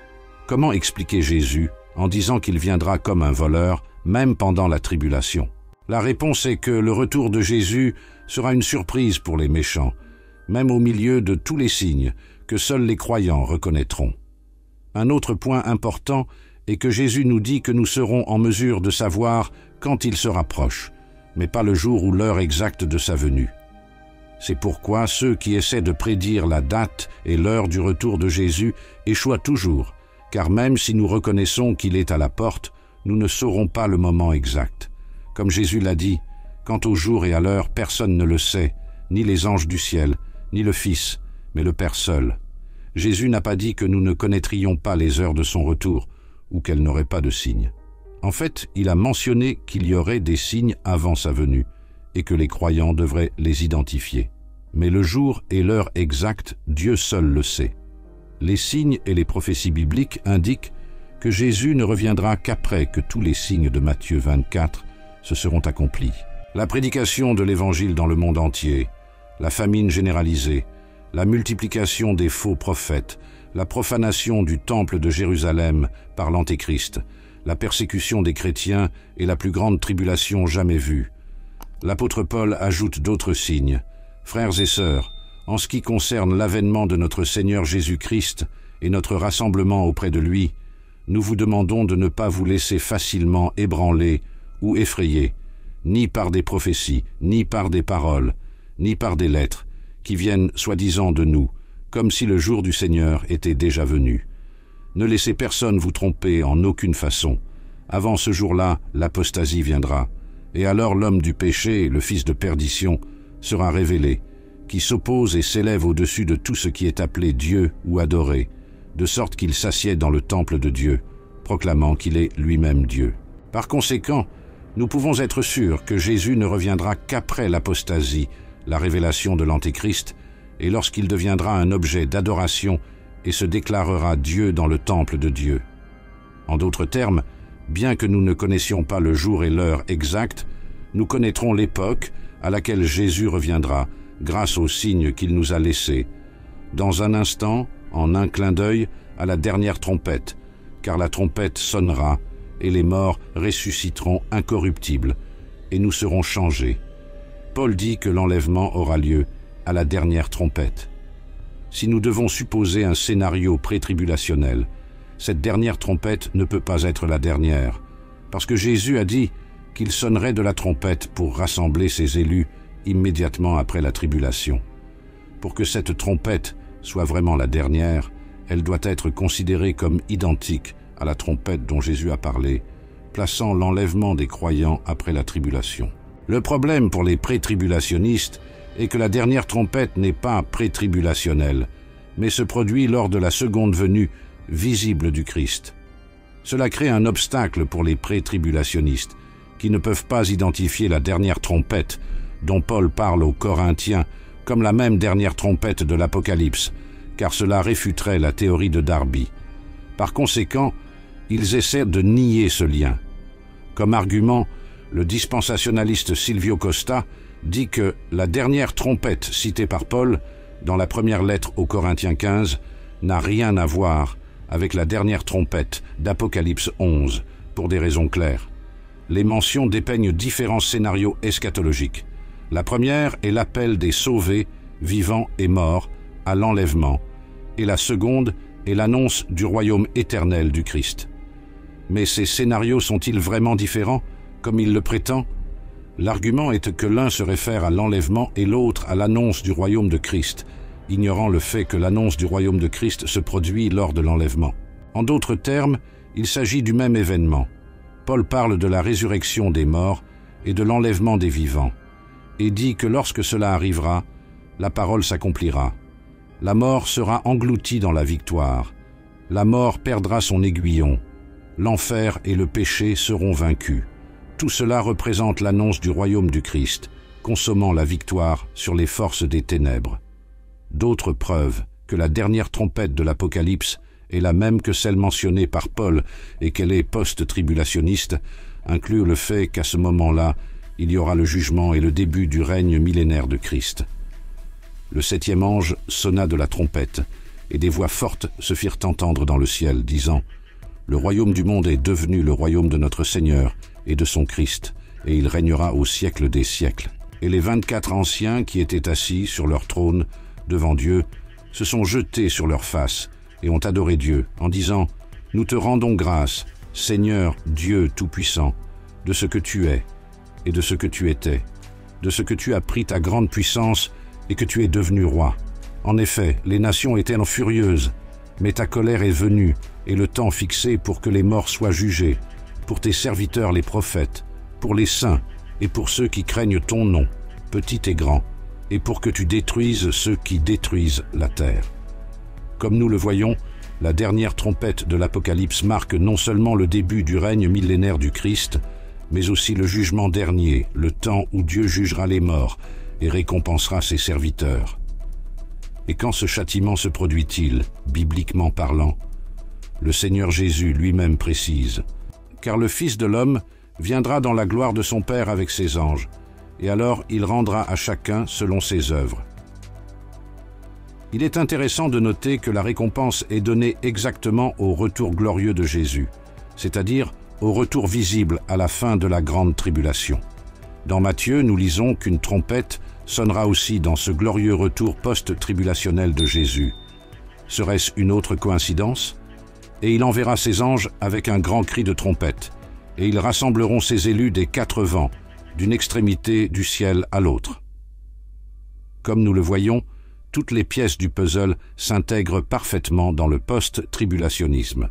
comment expliquer Jésus en disant qu'il viendra comme un voleur, même pendant la tribulation? La réponse est que le retour de Jésus sera une surprise pour les méchants, même au milieu de tous les signes que seuls les croyants reconnaîtront. Un autre point important est que Jésus nous dit que nous serons en mesure de savoir quand il se rapproche, mais pas le jour ou l'heure exacte de sa venue. C'est pourquoi ceux qui essaient de prédire la date et l'heure du retour de Jésus échouent toujours, car même si nous reconnaissons qu'il est à la porte, nous ne saurons pas le moment exact. Comme Jésus l'a dit, quant au jour et à l'heure, personne ne le sait, ni les anges du ciel, ni le Fils, mais le Père seul. Jésus n'a pas dit que nous ne connaîtrions pas les heures de son retour, ou qu'elle n'aurait pas de signes. En fait, il a mentionné qu'il y aurait des signes avant sa venue, et que les croyants devraient les identifier. Mais le jour et l'heure exacte, Dieu seul le sait. Les signes et les prophéties bibliques indiquent que Jésus ne reviendra qu'après que tous les signes de Matthieu 24 se seront accomplies. La prédication de l'Évangile dans le monde entier, la famine généralisée, la multiplication des faux prophètes, la profanation du temple de Jérusalem par l'Antéchrist, la persécution des chrétiens et la plus grande tribulation jamais vue. L'apôtre Paul ajoute d'autres signes. Frères et sœurs, en ce qui concerne l'avènement de notre Seigneur Jésus-Christ et notre rassemblement auprès de lui, nous vous demandons de ne pas vous laisser facilement ébranler ou effrayer, ni par des prophéties, ni par des paroles, ni par des lettres, qui viennent soi-disant de nous, comme si le jour du Seigneur était déjà venu. Ne laissez personne vous tromper en aucune façon. Avant ce jour-là, l'apostasie viendra, et alors l'homme du péché, le fils de perdition, sera révélé, qui s'oppose et s'élève au-dessus de tout ce qui est appelé Dieu ou adoré, de sorte qu'il s'assied dans le temple de Dieu, proclamant qu'il est lui-même Dieu. Par conséquent, nous pouvons être sûrs que Jésus ne reviendra qu'après l'apostasie, la révélation de l'Antéchrist, et lorsqu'il deviendra un objet d'adoration et se déclarera Dieu dans le temple de Dieu. En d'autres termes, bien que nous ne connaissions pas le jour et l'heure exacte, nous connaîtrons l'époque à laquelle Jésus reviendra, grâce aux signes qu'il nous a laissés. Dans un instant, en un clin d'œil, à la dernière trompette, car la trompette sonnera, et les morts ressusciteront incorruptibles, et nous serons changés. Paul dit que l'enlèvement aura lieu à la dernière trompette. Si nous devons supposer un scénario pré-tribulationnel, cette dernière trompette ne peut pas être la dernière, parce que Jésus a dit qu'il sonnerait de la trompette pour rassembler ses élus immédiatement après la tribulation. Pour que cette trompette soit vraiment la dernière, elle doit être considérée comme identique à la trompette dont Jésus a parlé, plaçant l'enlèvement des croyants après la tribulation. Le problème pour les pré-tribulationnistes est que la dernière trompette n'est pas pré-tribulationnelle, mais se produit lors de la seconde venue visible du Christ. Cela crée un obstacle pour les pré-tribulationnistes, qui ne peuvent pas identifier la dernière trompette dont Paul parle aux Corinthiens comme la même dernière trompette de l'Apocalypse, car cela réfuterait la théorie de Darby. Par conséquent, ils essaient de nier ce lien. Comme argument, le dispensationaliste Silvio Costa dit que la dernière trompette citée par Paul dans la première lettre aux Corinthiens 15 n'a rien à voir avec la dernière trompette d'Apocalypse 11, pour des raisons claires. Les mentions dépeignent différents scénarios eschatologiques. La première est l'appel des sauvés, vivants et morts, à l'enlèvement, et la seconde est l'annonce du royaume éternel du Christ. Mais ces scénarios sont-ils vraiment différents, comme il le prétend? L'argument est que l'un se réfère à l'enlèvement et l'autre à l'annonce du royaume de Christ, ignorant le fait que l'annonce du royaume de Christ se produit lors de l'enlèvement. En d'autres termes, il s'agit du même événement. Paul parle de la résurrection des morts et de l'enlèvement des vivants, et dit que lorsque cela arrivera, la parole s'accomplira. La mort sera engloutie dans la victoire. La mort perdra son aiguillon. L'enfer et le péché seront vaincus. Tout cela représente l'annonce du royaume du Christ, consommant la victoire sur les forces des ténèbres. D'autres preuves que la dernière trompette de l'Apocalypse est la même que celle mentionnée par Paul et qu'elle est post-tribulationniste incluent le fait qu'à ce moment-là, il y aura le jugement et le début du règne millénaire de Christ. Le 7e ange sonna de la trompette, et des voix fortes se firent entendre dans le ciel, disant « Le royaume du monde est devenu le royaume de notre Seigneur et de son Christ, et il régnera au siècle des siècles. » Et les 24 anciens qui étaient assis sur leur trône devant Dieu se sont jetés sur leurs faces et ont adoré Dieu en disant « Nous te rendons grâce, Seigneur Dieu Tout-Puissant, de ce que tu es et de ce que tu étais, de ce que tu as pris ta grande puissance et que tu es devenu roi. En effet, les nations étaient furieuses, mais ta colère est venue et le temps fixé pour que les morts soient jugés, pour tes serviteurs les prophètes, pour les saints et pour ceux qui craignent ton nom, petits et grands, et pour que tu détruises ceux qui détruisent la terre. » Comme nous le voyons, la dernière trompette de l'Apocalypse marque non seulement le début du règne millénaire du Christ, mais aussi le jugement dernier, le temps où Dieu jugera les morts et récompensera ses serviteurs. Et quand ce châtiment se produit-il, bibliquement parlant? Le Seigneur Jésus lui-même précise « Car le Fils de l'homme viendra dans la gloire de son Père avec ses anges, et alors il rendra à chacun selon ses œuvres. Il est intéressant de noter que la récompense est donnée exactement au retour glorieux de Jésus, c'est-à-dire au retour visible à la fin de la grande tribulation. Dans Matthieu, nous lisons qu'une trompette sonnera aussi dans ce glorieux retour post-tribulationnel de Jésus. Serait-ce une autre coïncidence? Et il enverra ses anges avec un grand cri de trompette, et ils rassembleront ses élus des 4 vents, d'une extrémité du ciel à l'autre. Comme nous le voyons, toutes les pièces du puzzle s'intègrent parfaitement dans le post-tribulationnisme.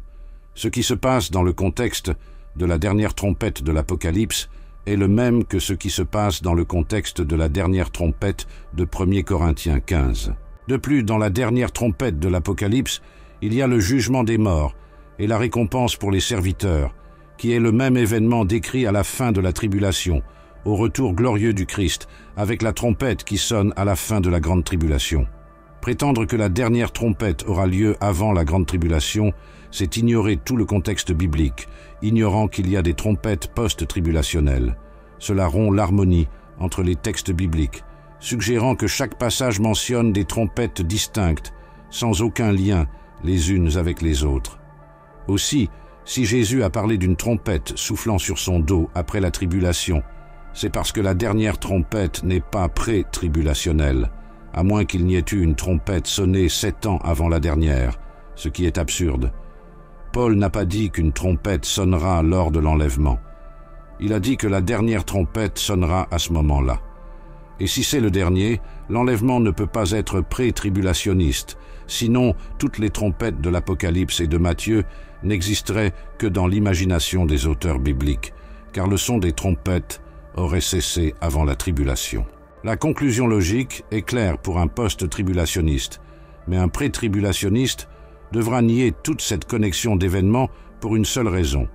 Ce qui se passe dans le contexte de la dernière trompette de l'Apocalypse est le même que ce qui se passe dans le contexte de la dernière trompette de 1 Corinthiens 15. De plus, dans la dernière trompette de l'Apocalypse, il y a le jugement des morts et la récompense pour les serviteurs, qui est le même événement décrit à la fin de la tribulation, au retour glorieux du Christ, avec la trompette qui sonne à la fin de la grande tribulation. Prétendre que la dernière trompette aura lieu avant la grande tribulation, c'est ignorer tout le contexte biblique, ignorant qu'il y a des trompettes post-tribulationnelles. Cela rompt l'harmonie entre les textes bibliques, suggérant que chaque passage mentionne des trompettes distinctes, sans aucun lien les unes avec les autres. Aussi, si Jésus a parlé d'une trompette soufflant sur son dos après la tribulation, c'est parce que la dernière trompette n'est pas pré-tribulationnelle, à moins qu'il n'y ait eu une trompette sonnée 7 ans avant la dernière, ce qui est absurde. Paul n'a pas dit qu'une trompette sonnera lors de l'enlèvement. Il a dit que la dernière trompette sonnera à ce moment-là. Et si c'est le dernier, l'enlèvement ne peut pas être pré-tribulationniste, sinon toutes les trompettes de l'Apocalypse et de Matthieu n'existeraient que dans l'imagination des auteurs bibliques, car le son des trompettes aurait cessé avant la tribulation. La conclusion logique est claire pour un post-tribulationniste, mais un pré-tribulationniste devra nier toute cette connexion d'événements pour une seule raison,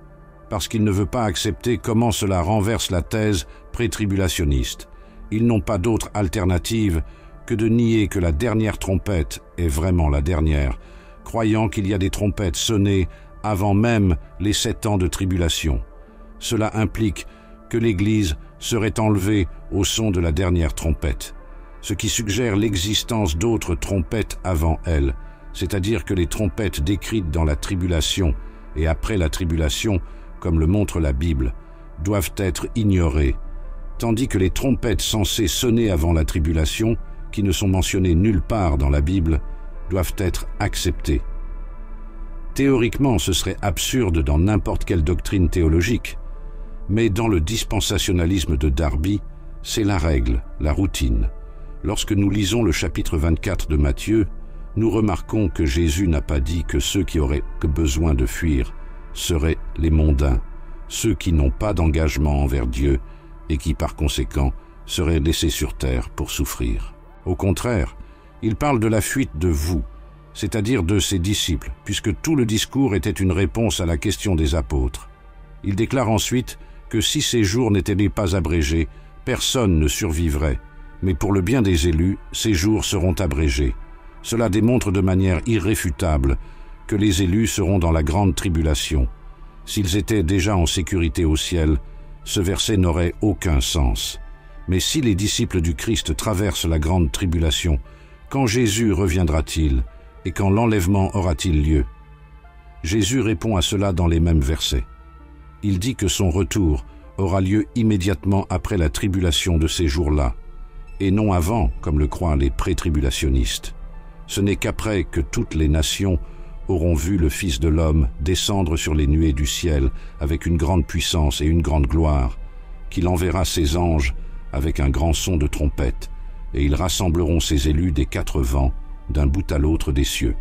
parce qu'il ne veut pas accepter comment cela renverse la thèse pré-tribulationniste. Ils n'ont pas d'autre alternative que de nier que la dernière trompette est vraiment la dernière, croyant qu'il y a des trompettes sonnées avant même les 7 ans de tribulation. Cela implique que l'Église serait enlevée au son de la dernière trompette, ce qui suggère l'existence d'autres trompettes avant elle, c'est-à-dire que les trompettes décrites dans la tribulation et après la tribulation, comme le montre la Bible, doivent être ignorées, tandis que les trompettes censées sonner avant la tribulation, qui ne sont mentionnées nulle part dans la Bible, doivent être acceptées. Théoriquement, ce serait absurde dans n'importe quelle doctrine théologique, mais dans le dispensationalisme de Darby, c'est la règle, la routine. Lorsque nous lisons le chapitre 24 de Matthieu, nous remarquons que Jésus n'a pas dit que ceux qui auraient besoin de fuir seraient les mondains, ceux qui n'ont pas d'engagement envers Dieu et qui par conséquent seraient laissés sur terre pour souffrir. Au contraire, il parle de la fuite de vous, c'est-à-dire de ses disciples, puisque tout le discours était une réponse à la question des apôtres. Il déclare ensuite que si ces jours n'étaient pas abrégés, personne ne survivrait, mais pour le bien des élus, ces jours seront abrégés. Cela démontre de manière irréfutable que les élus seront dans la grande tribulation. S'ils étaient déjà en sécurité au ciel, ce verset n'aurait aucun sens. Mais si les disciples du Christ traversent la grande tribulation, quand Jésus reviendra-t-il et quand l'enlèvement aura-t-il lieu? Jésus répond à cela dans les mêmes versets. Il dit que son retour aura lieu immédiatement après la tribulation de ces jours-là, et non avant, comme le croient les pré-tribulationnistes. Ce n'est qu'après que toutes les nations auront vu le Fils de l'homme descendre sur les nuées du ciel avec une grande puissance et une grande gloire, qu'il enverra ses anges avec un grand son de trompette, et ils rassembleront ses élus des 4 vents, d'un bout à l'autre des cieux.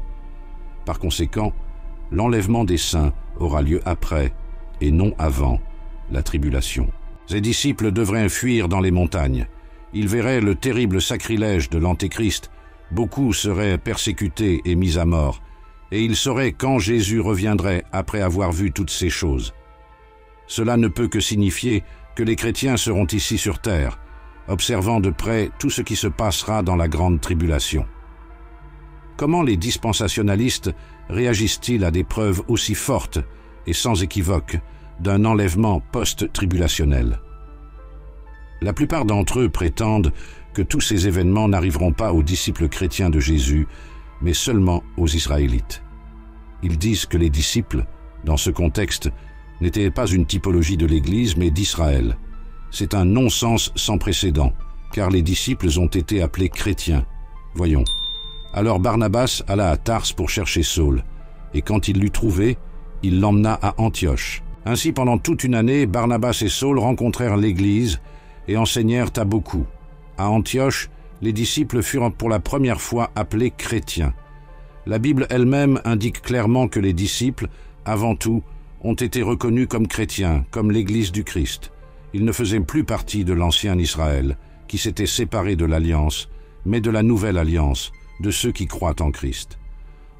Par conséquent, l'enlèvement des saints aura lieu après, et non avant, la tribulation. Ses disciples devraient fuir dans les montagnes. Ils verraient le terrible sacrilège de l'Antéchrist. Beaucoup seraient persécutés et mis à mort, et ils sauraient quand Jésus reviendrait après avoir vu toutes ces choses. Cela ne peut que signifier que les chrétiens seront ici sur terre, observant de près tout ce qui se passera dans la grande tribulation. Comment les dispensationalistes réagissent-ils à des preuves aussi fortes et sans équivoque d'un enlèvement post-tribulationnel. La plupart d'entre eux prétendent que tous ces événements n'arriveront pas aux disciples chrétiens de Jésus, mais seulement aux Israélites. Ils disent que les disciples, dans ce contexte, n'étaient pas une typologie de l'Église, mais d'Israël. C'est un non-sens sans précédent, car les disciples ont été appelés chrétiens. Voyons. Alors Barnabas alla à Tars pour chercher Saul, et quand il l'eut trouvé, il l'emmena à Antioche. Ainsi, pendant toute une année, Barnabas et Saul rencontrèrent l'Église et enseignèrent à beaucoup. À Antioche, les disciples furent pour la première fois appelés chrétiens. La Bible elle-même indique clairement que les disciples, avant tout, ont été reconnus comme chrétiens, comme l'Église du Christ. Ils ne faisaient plus partie de l'ancien Israël, qui s'était séparé de l'Alliance, mais de la nouvelle Alliance, de ceux qui croient en Christ.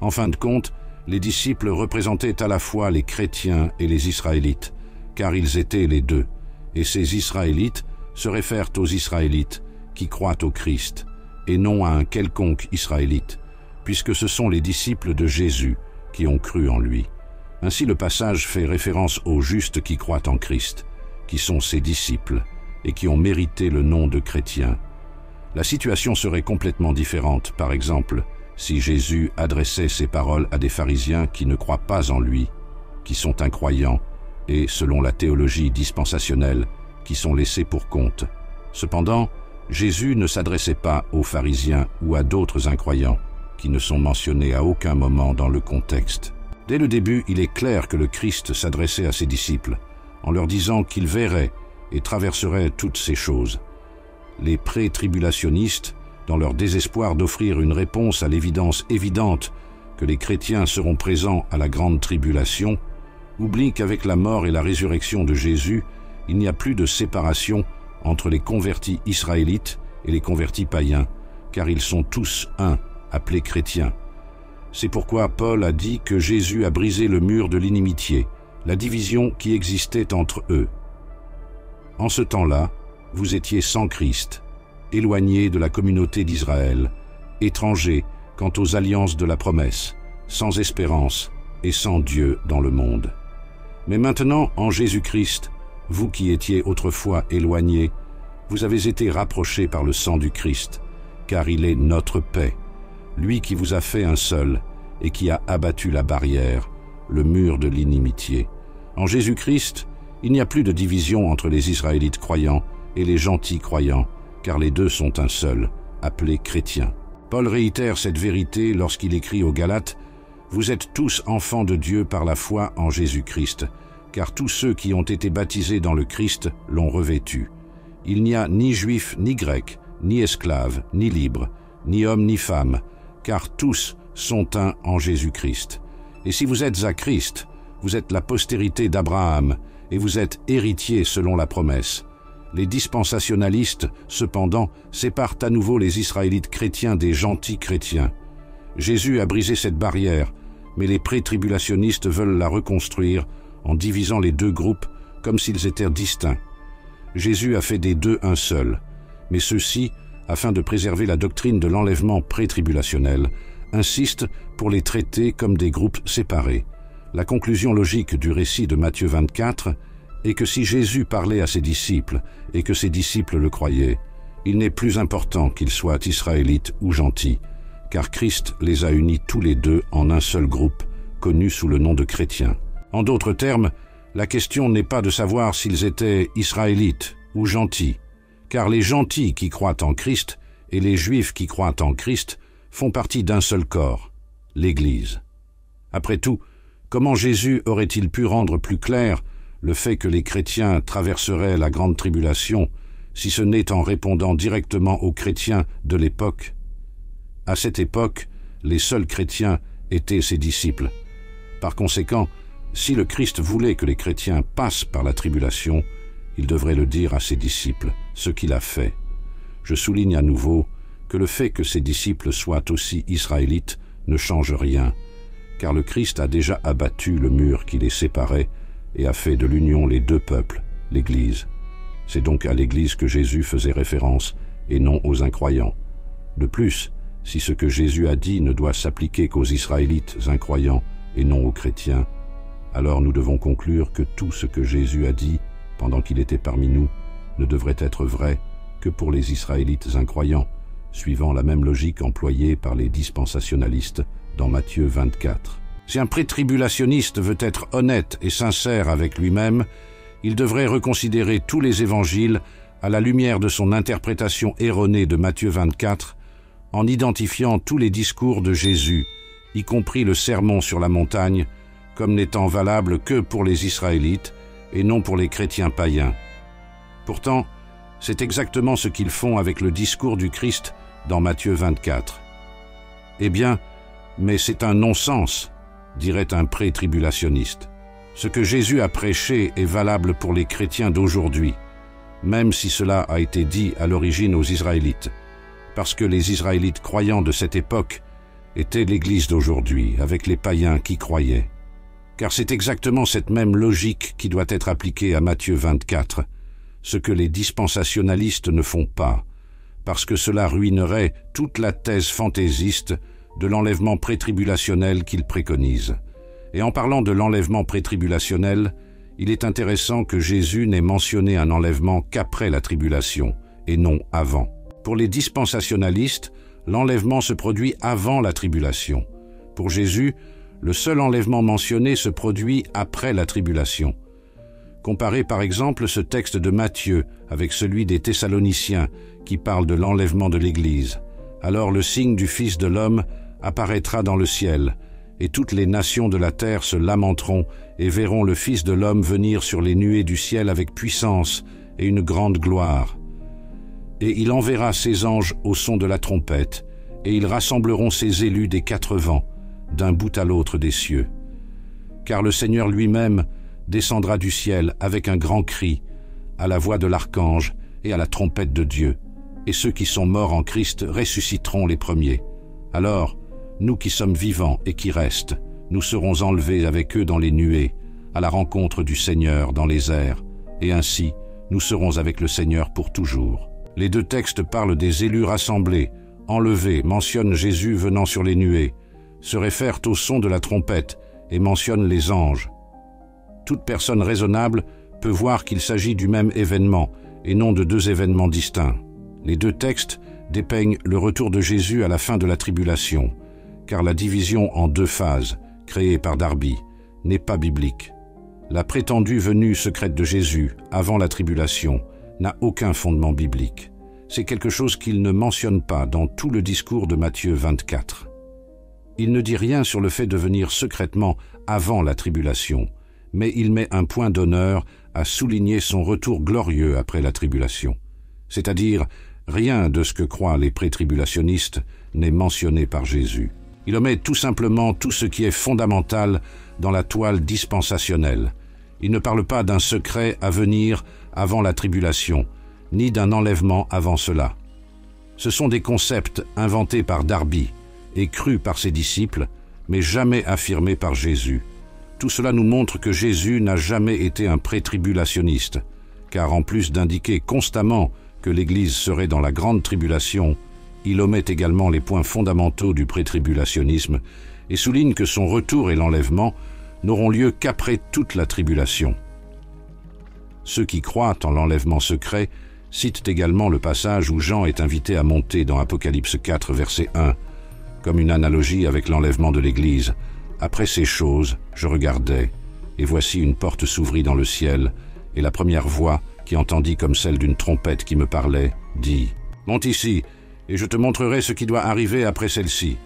En fin de compte, les disciples représentaient à la fois les chrétiens et les Israélites, car ils étaient les deux, et ces Israélites se réfèrent aux Israélites qui croient au Christ, et non à un quelconque Israélite, puisque ce sont les disciples de Jésus qui ont cru en lui. Ainsi le passage fait référence aux justes qui croient en Christ, qui sont ses disciples, et qui ont mérité le nom de chrétiens. La situation serait complètement différente, par exemple, si Jésus adressait ses paroles à des pharisiens qui ne croient pas en lui, qui sont incroyants, et, selon la théologie dispensationelle, qui sont laissés pour compte. Cependant, Jésus ne s'adressait pas aux pharisiens ou à d'autres incroyants, qui ne sont mentionnés à aucun moment dans le contexte. Dès le début, il est clair que le Christ s'adressait à ses disciples, en leur disant qu'il verrait et traverserait toutes ces choses. Les pré-tribulationnistes, dans leur désespoir d'offrir une réponse à l'évidence évidente que les chrétiens seront présents à la grande tribulation, oublient qu'avec la mort et la résurrection de Jésus, il n'y a plus de séparation entre les convertis israélites et les convertis païens, car ils sont tous un, appelés chrétiens. C'est pourquoi Paul a dit que Jésus a brisé le mur de l'inimitié, la division qui existait entre eux. En ce temps-là, vous étiez sans Christ, éloignés de la communauté d'Israël, étrangers quant aux alliances de la promesse, sans espérance et sans Dieu dans le monde. Mais maintenant, en Jésus-Christ, vous qui étiez autrefois éloignés, vous avez été rapprochés par le sang du Christ, car il est notre paix, lui qui vous a fait un seul et qui a abattu la barrière, le mur de l'inimitié. En Jésus-Christ, il n'y a plus de division entre les Israélites croyants et les gentils croyants, car les deux sont un seul, appelés chrétiens. Paul réitère cette vérité lorsqu'il écrit aux Galates « Vous êtes tous enfants de Dieu par la foi en Jésus-Christ, car tous ceux qui ont été baptisés dans le Christ l'ont revêtu. Il n'y a ni juif ni grec, ni esclave, ni libre, ni homme ni femme, car tous sont un en Jésus-Christ. Et si vous êtes à Christ, vous êtes la postérité d'Abraham, et vous êtes héritiers selon la promesse. Les dispensationalistes, cependant, séparent à nouveau les Israélites chrétiens des gentils chrétiens. Jésus a brisé cette barrière, mais les pré-tribulationnistes veulent la reconstruire en divisant les deux groupes comme s'ils étaient distincts. Jésus a fait des deux un seul, mais ceux-ci, afin de préserver la doctrine de l'enlèvement pré-tribulationnel, insistent pour les traiter comme des groupes séparés. La conclusion logique du récit de Matthieu 24 est que si Jésus parlait à ses disciples et que ses disciples le croyaient, il n'est plus important qu'ils soient israélites ou gentils, car Christ les a unis tous les deux en un seul groupe, connu sous le nom de chrétiens. En d'autres termes, la question n'est pas de savoir s'ils étaient israélites ou gentils, car les gentils qui croient en Christ et les juifs qui croient en Christ font partie d'un seul corps, l'Église. Après tout, comment Jésus aurait-il pu rendre plus clair le fait que les chrétiens traverseraient la grande tribulation, si ce n'est en répondant directement aux chrétiens de l'époque? À cette époque, les seuls chrétiens étaient ses disciples. Par conséquent, si le Christ voulait que les chrétiens passent par la tribulation, il devrait le dire à ses disciples, ce qu'il a fait. Je souligne à nouveau que le fait que ses disciples soient aussi israélites ne change rien, car le Christ a déjà abattu le mur qui les séparait et a fait de l'union les deux peuples, l'Église. C'est donc à l'Église que Jésus faisait référence et non aux incroyants. De plus, si ce que Jésus a dit ne doit s'appliquer qu'aux Israélites incroyants et non aux chrétiens, alors nous devons conclure que tout ce que Jésus a dit pendant qu'il était parmi nous ne devrait être vrai que pour les Israélites incroyants, suivant la même logique employée par les dispensationalistes dans Matthieu 24. Si un prétribulationniste veut être honnête et sincère avec lui-même, il devrait reconsidérer tous les évangiles à la lumière de son interprétation erronée de Matthieu 24, en identifiant tous les discours de Jésus, y compris le sermon sur la montagne, comme n'étant valables que pour les Israélites et non pour les chrétiens païens. Pourtant, c'est exactement ce qu'ils font avec le discours du Christ dans Matthieu 24. Eh bien, mais c'est un non-sens, dirait un pré-tribulationniste. Ce que Jésus a prêché est valable pour les chrétiens d'aujourd'hui, même si cela a été dit à l'origine aux Israélites, parce que les Israélites croyants de cette époque étaient l'Église d'aujourd'hui, avec les païens qui croyaient. Car c'est exactement cette même logique qui doit être appliquée à Matthieu 24, ce que les dispensationalistes ne font pas, parce que cela ruinerait toute la thèse fantaisiste de l'enlèvement prétribulationnel qu'ils préconisent. Et en parlant de l'enlèvement prétribulationnel, il est intéressant que Jésus n'ait mentionné un enlèvement qu'après la tribulation, et non avant. Pour les dispensationalistes, l'enlèvement se produit avant la tribulation. Pour Jésus, le seul enlèvement mentionné se produit après la tribulation. Comparez par exemple ce texte de Matthieu avec celui des Thessaloniciens qui parle de l'enlèvement de l'Église. Alors le signe du Fils de l'homme apparaîtra dans le ciel, et toutes les nations de la terre se lamenteront et verront le Fils de l'homme venir sur les nuées du ciel avec puissance et une grande gloire. Et il enverra ses anges au son de la trompette, et ils rassembleront ses élus des 4 vents, d'un bout à l'autre des cieux. Car le Seigneur lui-même descendra du ciel avec un grand cri, à la voix de l'archange et à la trompette de Dieu, et ceux qui sont morts en Christ ressusciteront les premiers. Alors, nous qui sommes vivants et qui restent, nous serons enlevés avec eux dans les nuées, à la rencontre du Seigneur dans les airs, et ainsi nous serons avec le Seigneur pour toujours. Les 2 textes parlent des élus rassemblés, enlevés, mentionnent Jésus venant sur les nuées, se réfèrent au son de la trompette et mentionnent les anges. Toute personne raisonnable peut voir qu'il s'agit du même événement et non de 2 événements distincts. Les 2 textes dépeignent le retour de Jésus à la fin de la tribulation, car la division en 2 phases, créée par Darby, n'est pas biblique. La prétendue venue secrète de Jésus, avant la tribulation, n'a aucun fondement biblique. C'est quelque chose qu'il ne mentionne pas dans tout le discours de Matthieu 24. Il ne dit rien sur le fait de venir secrètement avant la tribulation, mais il met un point d'honneur à souligner son retour glorieux après la tribulation. C'est-à-dire, rien de ce que croient les pré-tribulationnistes n'est mentionné par Jésus. Il omet tout simplement tout ce qui est fondamental dans la toile dispensationnelle. Il ne parle pas d'un secret à venir avant la tribulation, ni d'un enlèvement avant cela. Ce sont des concepts inventés par Darby et crus par ses disciples, mais jamais affirmés par Jésus. Tout cela nous montre que Jésus n'a jamais été un pré-tribulationniste, car en plus d'indiquer constamment que l'Église serait dans la grande tribulation, il omet également les points fondamentaux du pré-tribulationnisme et souligne que son retour et l'enlèvement n'auront lieu qu'après toute la tribulation. Ceux qui croient en l'enlèvement secret citent également le passage où Jean est invité à monter dans Apocalypse 4, verset 1, comme une analogie avec l'enlèvement de l'Église. Après ces choses, je regardais, et voici une porte s'ouvrit dans le ciel, et la première voix, qui entendit comme celle d'une trompette qui me parlait, dit « Monte ici, et je te montrerai ce qui doit arriver après celle-ci. »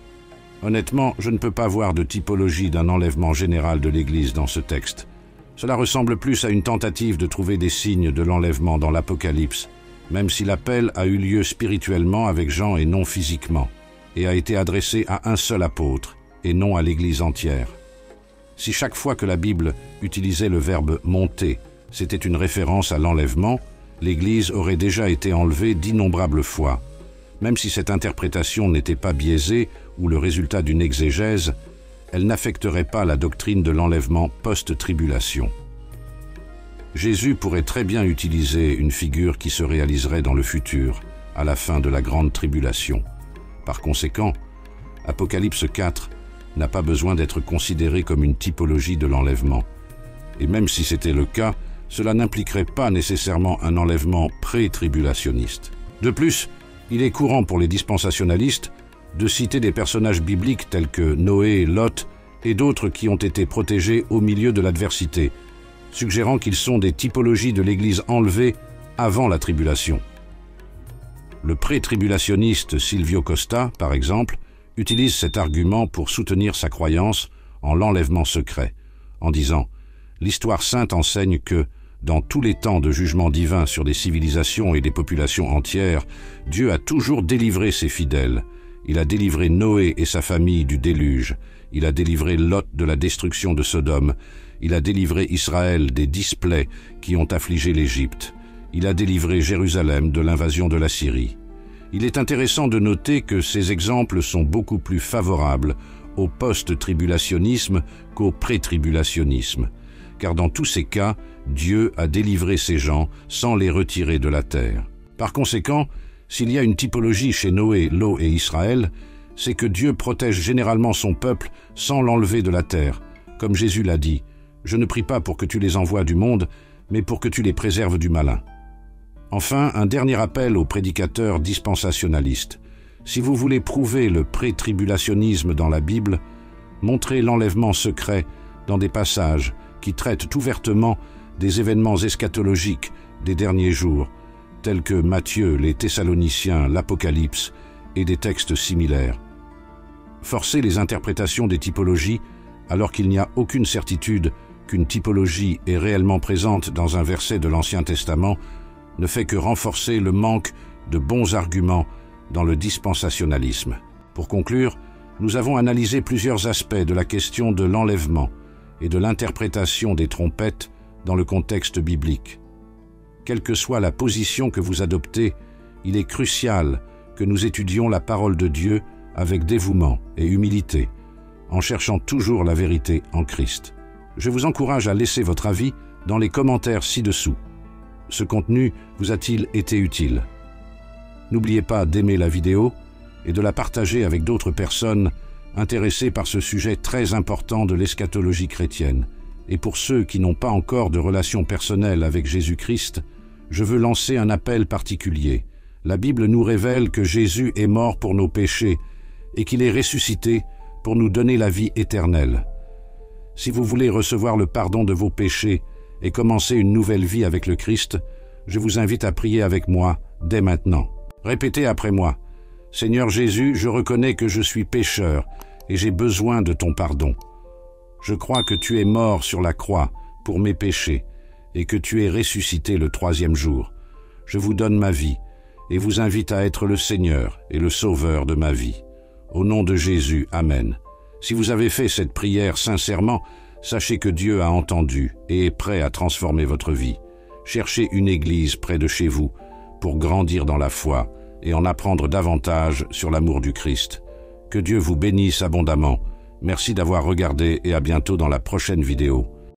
Honnêtement, je ne peux pas voir de typologie d'un enlèvement général de l'Église dans ce texte. Cela ressemble plus à une tentative de trouver des signes de l'enlèvement dans l'Apocalypse, même si l'appel a eu lieu spirituellement avec Jean et non physiquement, et a été adressé à un seul apôtre, et non à l'Église entière. Si chaque fois que la Bible utilisait le verbe « monter », c'était une référence à l'enlèvement, l'Église aurait déjà été enlevée d'innombrables fois. Même si cette interprétation n'était pas biaisée ou le résultat d'une exégèse, elle n'affecterait pas la doctrine de l'enlèvement post-tribulation. Jésus pourrait très bien utiliser une figure qui se réaliserait dans le futur, à la fin de la grande tribulation. Par conséquent, Apocalypse 4 n'a pas besoin d'être considéré comme une typologie de l'enlèvement, Et même si c'était le cas, cela n'impliquerait pas nécessairement un enlèvement pré-tribulationniste. De plus, il est courant pour les dispensationalistes de citer des personnages bibliques tels que Noé, Lot et d'autres qui ont été protégés au milieu de l'adversité, suggérant qu'ils sont des typologies de l'Église enlevée avant la tribulation. Le pré-tribulationniste Silvio Costa, par exemple, utilise cet argument pour soutenir sa croyance en l'enlèvement secret, en disant « L'histoire sainte enseigne que, dans tous les temps de jugement divin sur des civilisations et des populations entières, Dieu a toujours délivré ses fidèles. Il a délivré Noé et sa famille du déluge. Il a délivré Lot de la destruction de Sodome. Il a délivré Israël des 10 plaies qui ont affligé l'Égypte. Il a délivré Jérusalem de l'invasion de la Syrie. » Il est intéressant de noter que ces exemples sont beaucoup plus favorables au post-tribulationnisme qu'au pré-tribulationnisme, car dans tous ces cas, Dieu a délivré ses gens sans les retirer de la terre. Par conséquent, s'il y a une typologie chez Noé, Lot et Israël, c'est que Dieu protège généralement son peuple sans l'enlever de la terre. Comme Jésus l'a dit, « Je ne prie pas pour que tu les envoies du monde, mais pour que tu les préserves du malin. » Enfin, un dernier appel aux prédicateurs dispensationalistes. Si vous voulez prouver le pré-tribulationnisme dans la Bible, montrez l'enlèvement secret dans des passages qui traitent ouvertement des événements eschatologiques des derniers jours, tels que Matthieu, les Thessaloniciens, l'Apocalypse et des textes similaires. Forcer les interprétations des typologies alors qu'il n'y a aucune certitude qu'une typologie est réellement présente dans un verset de l'Ancien Testament ne fait que renforcer le manque de bons arguments dans le dispensationalisme. Pour conclure, nous avons analysé plusieurs aspects de la question de l'enlèvement et de l'interprétation des trompettes dans le contexte biblique. Quelle que soit la position que vous adoptez, il est crucial que nous étudions la parole de Dieu avec dévouement et humilité, en cherchant toujours la vérité en Christ. Je vous encourage à laisser votre avis dans les commentaires ci-dessous. Ce contenu vous a-t-il été utile? N'oubliez pas d'aimer la vidéo et de la partager avec d'autres personnes intéressées par ce sujet très important de l'eschatologie chrétienne. Et pour ceux qui n'ont pas encore de relation personnelle avec Jésus-Christ, je veux lancer un appel particulier. La Bible nous révèle que Jésus est mort pour nos péchés et qu'il est ressuscité pour nous donner la vie éternelle. Si vous voulez recevoir le pardon de vos péchés et commencer une nouvelle vie avec le Christ, je vous invite à prier avec moi dès maintenant. Répétez après moi. Seigneur Jésus, je reconnais que je suis pécheur et j'ai besoin de ton pardon. Je crois que tu es mort sur la croix pour mes péchés et que tu es ressuscité le 3e jour. Je vous donne ma vie et vous invite à être le Seigneur et le Sauveur de ma vie. Au nom de Jésus, Amen. Si vous avez fait cette prière sincèrement, sachez que Dieu a entendu et est prêt à transformer votre vie. Cherchez une église près de chez vous pour grandir dans la foi et en apprendre davantage sur l'amour du Christ. Que Dieu vous bénisse abondamment. Merci d'avoir regardé et à bientôt dans la prochaine vidéo.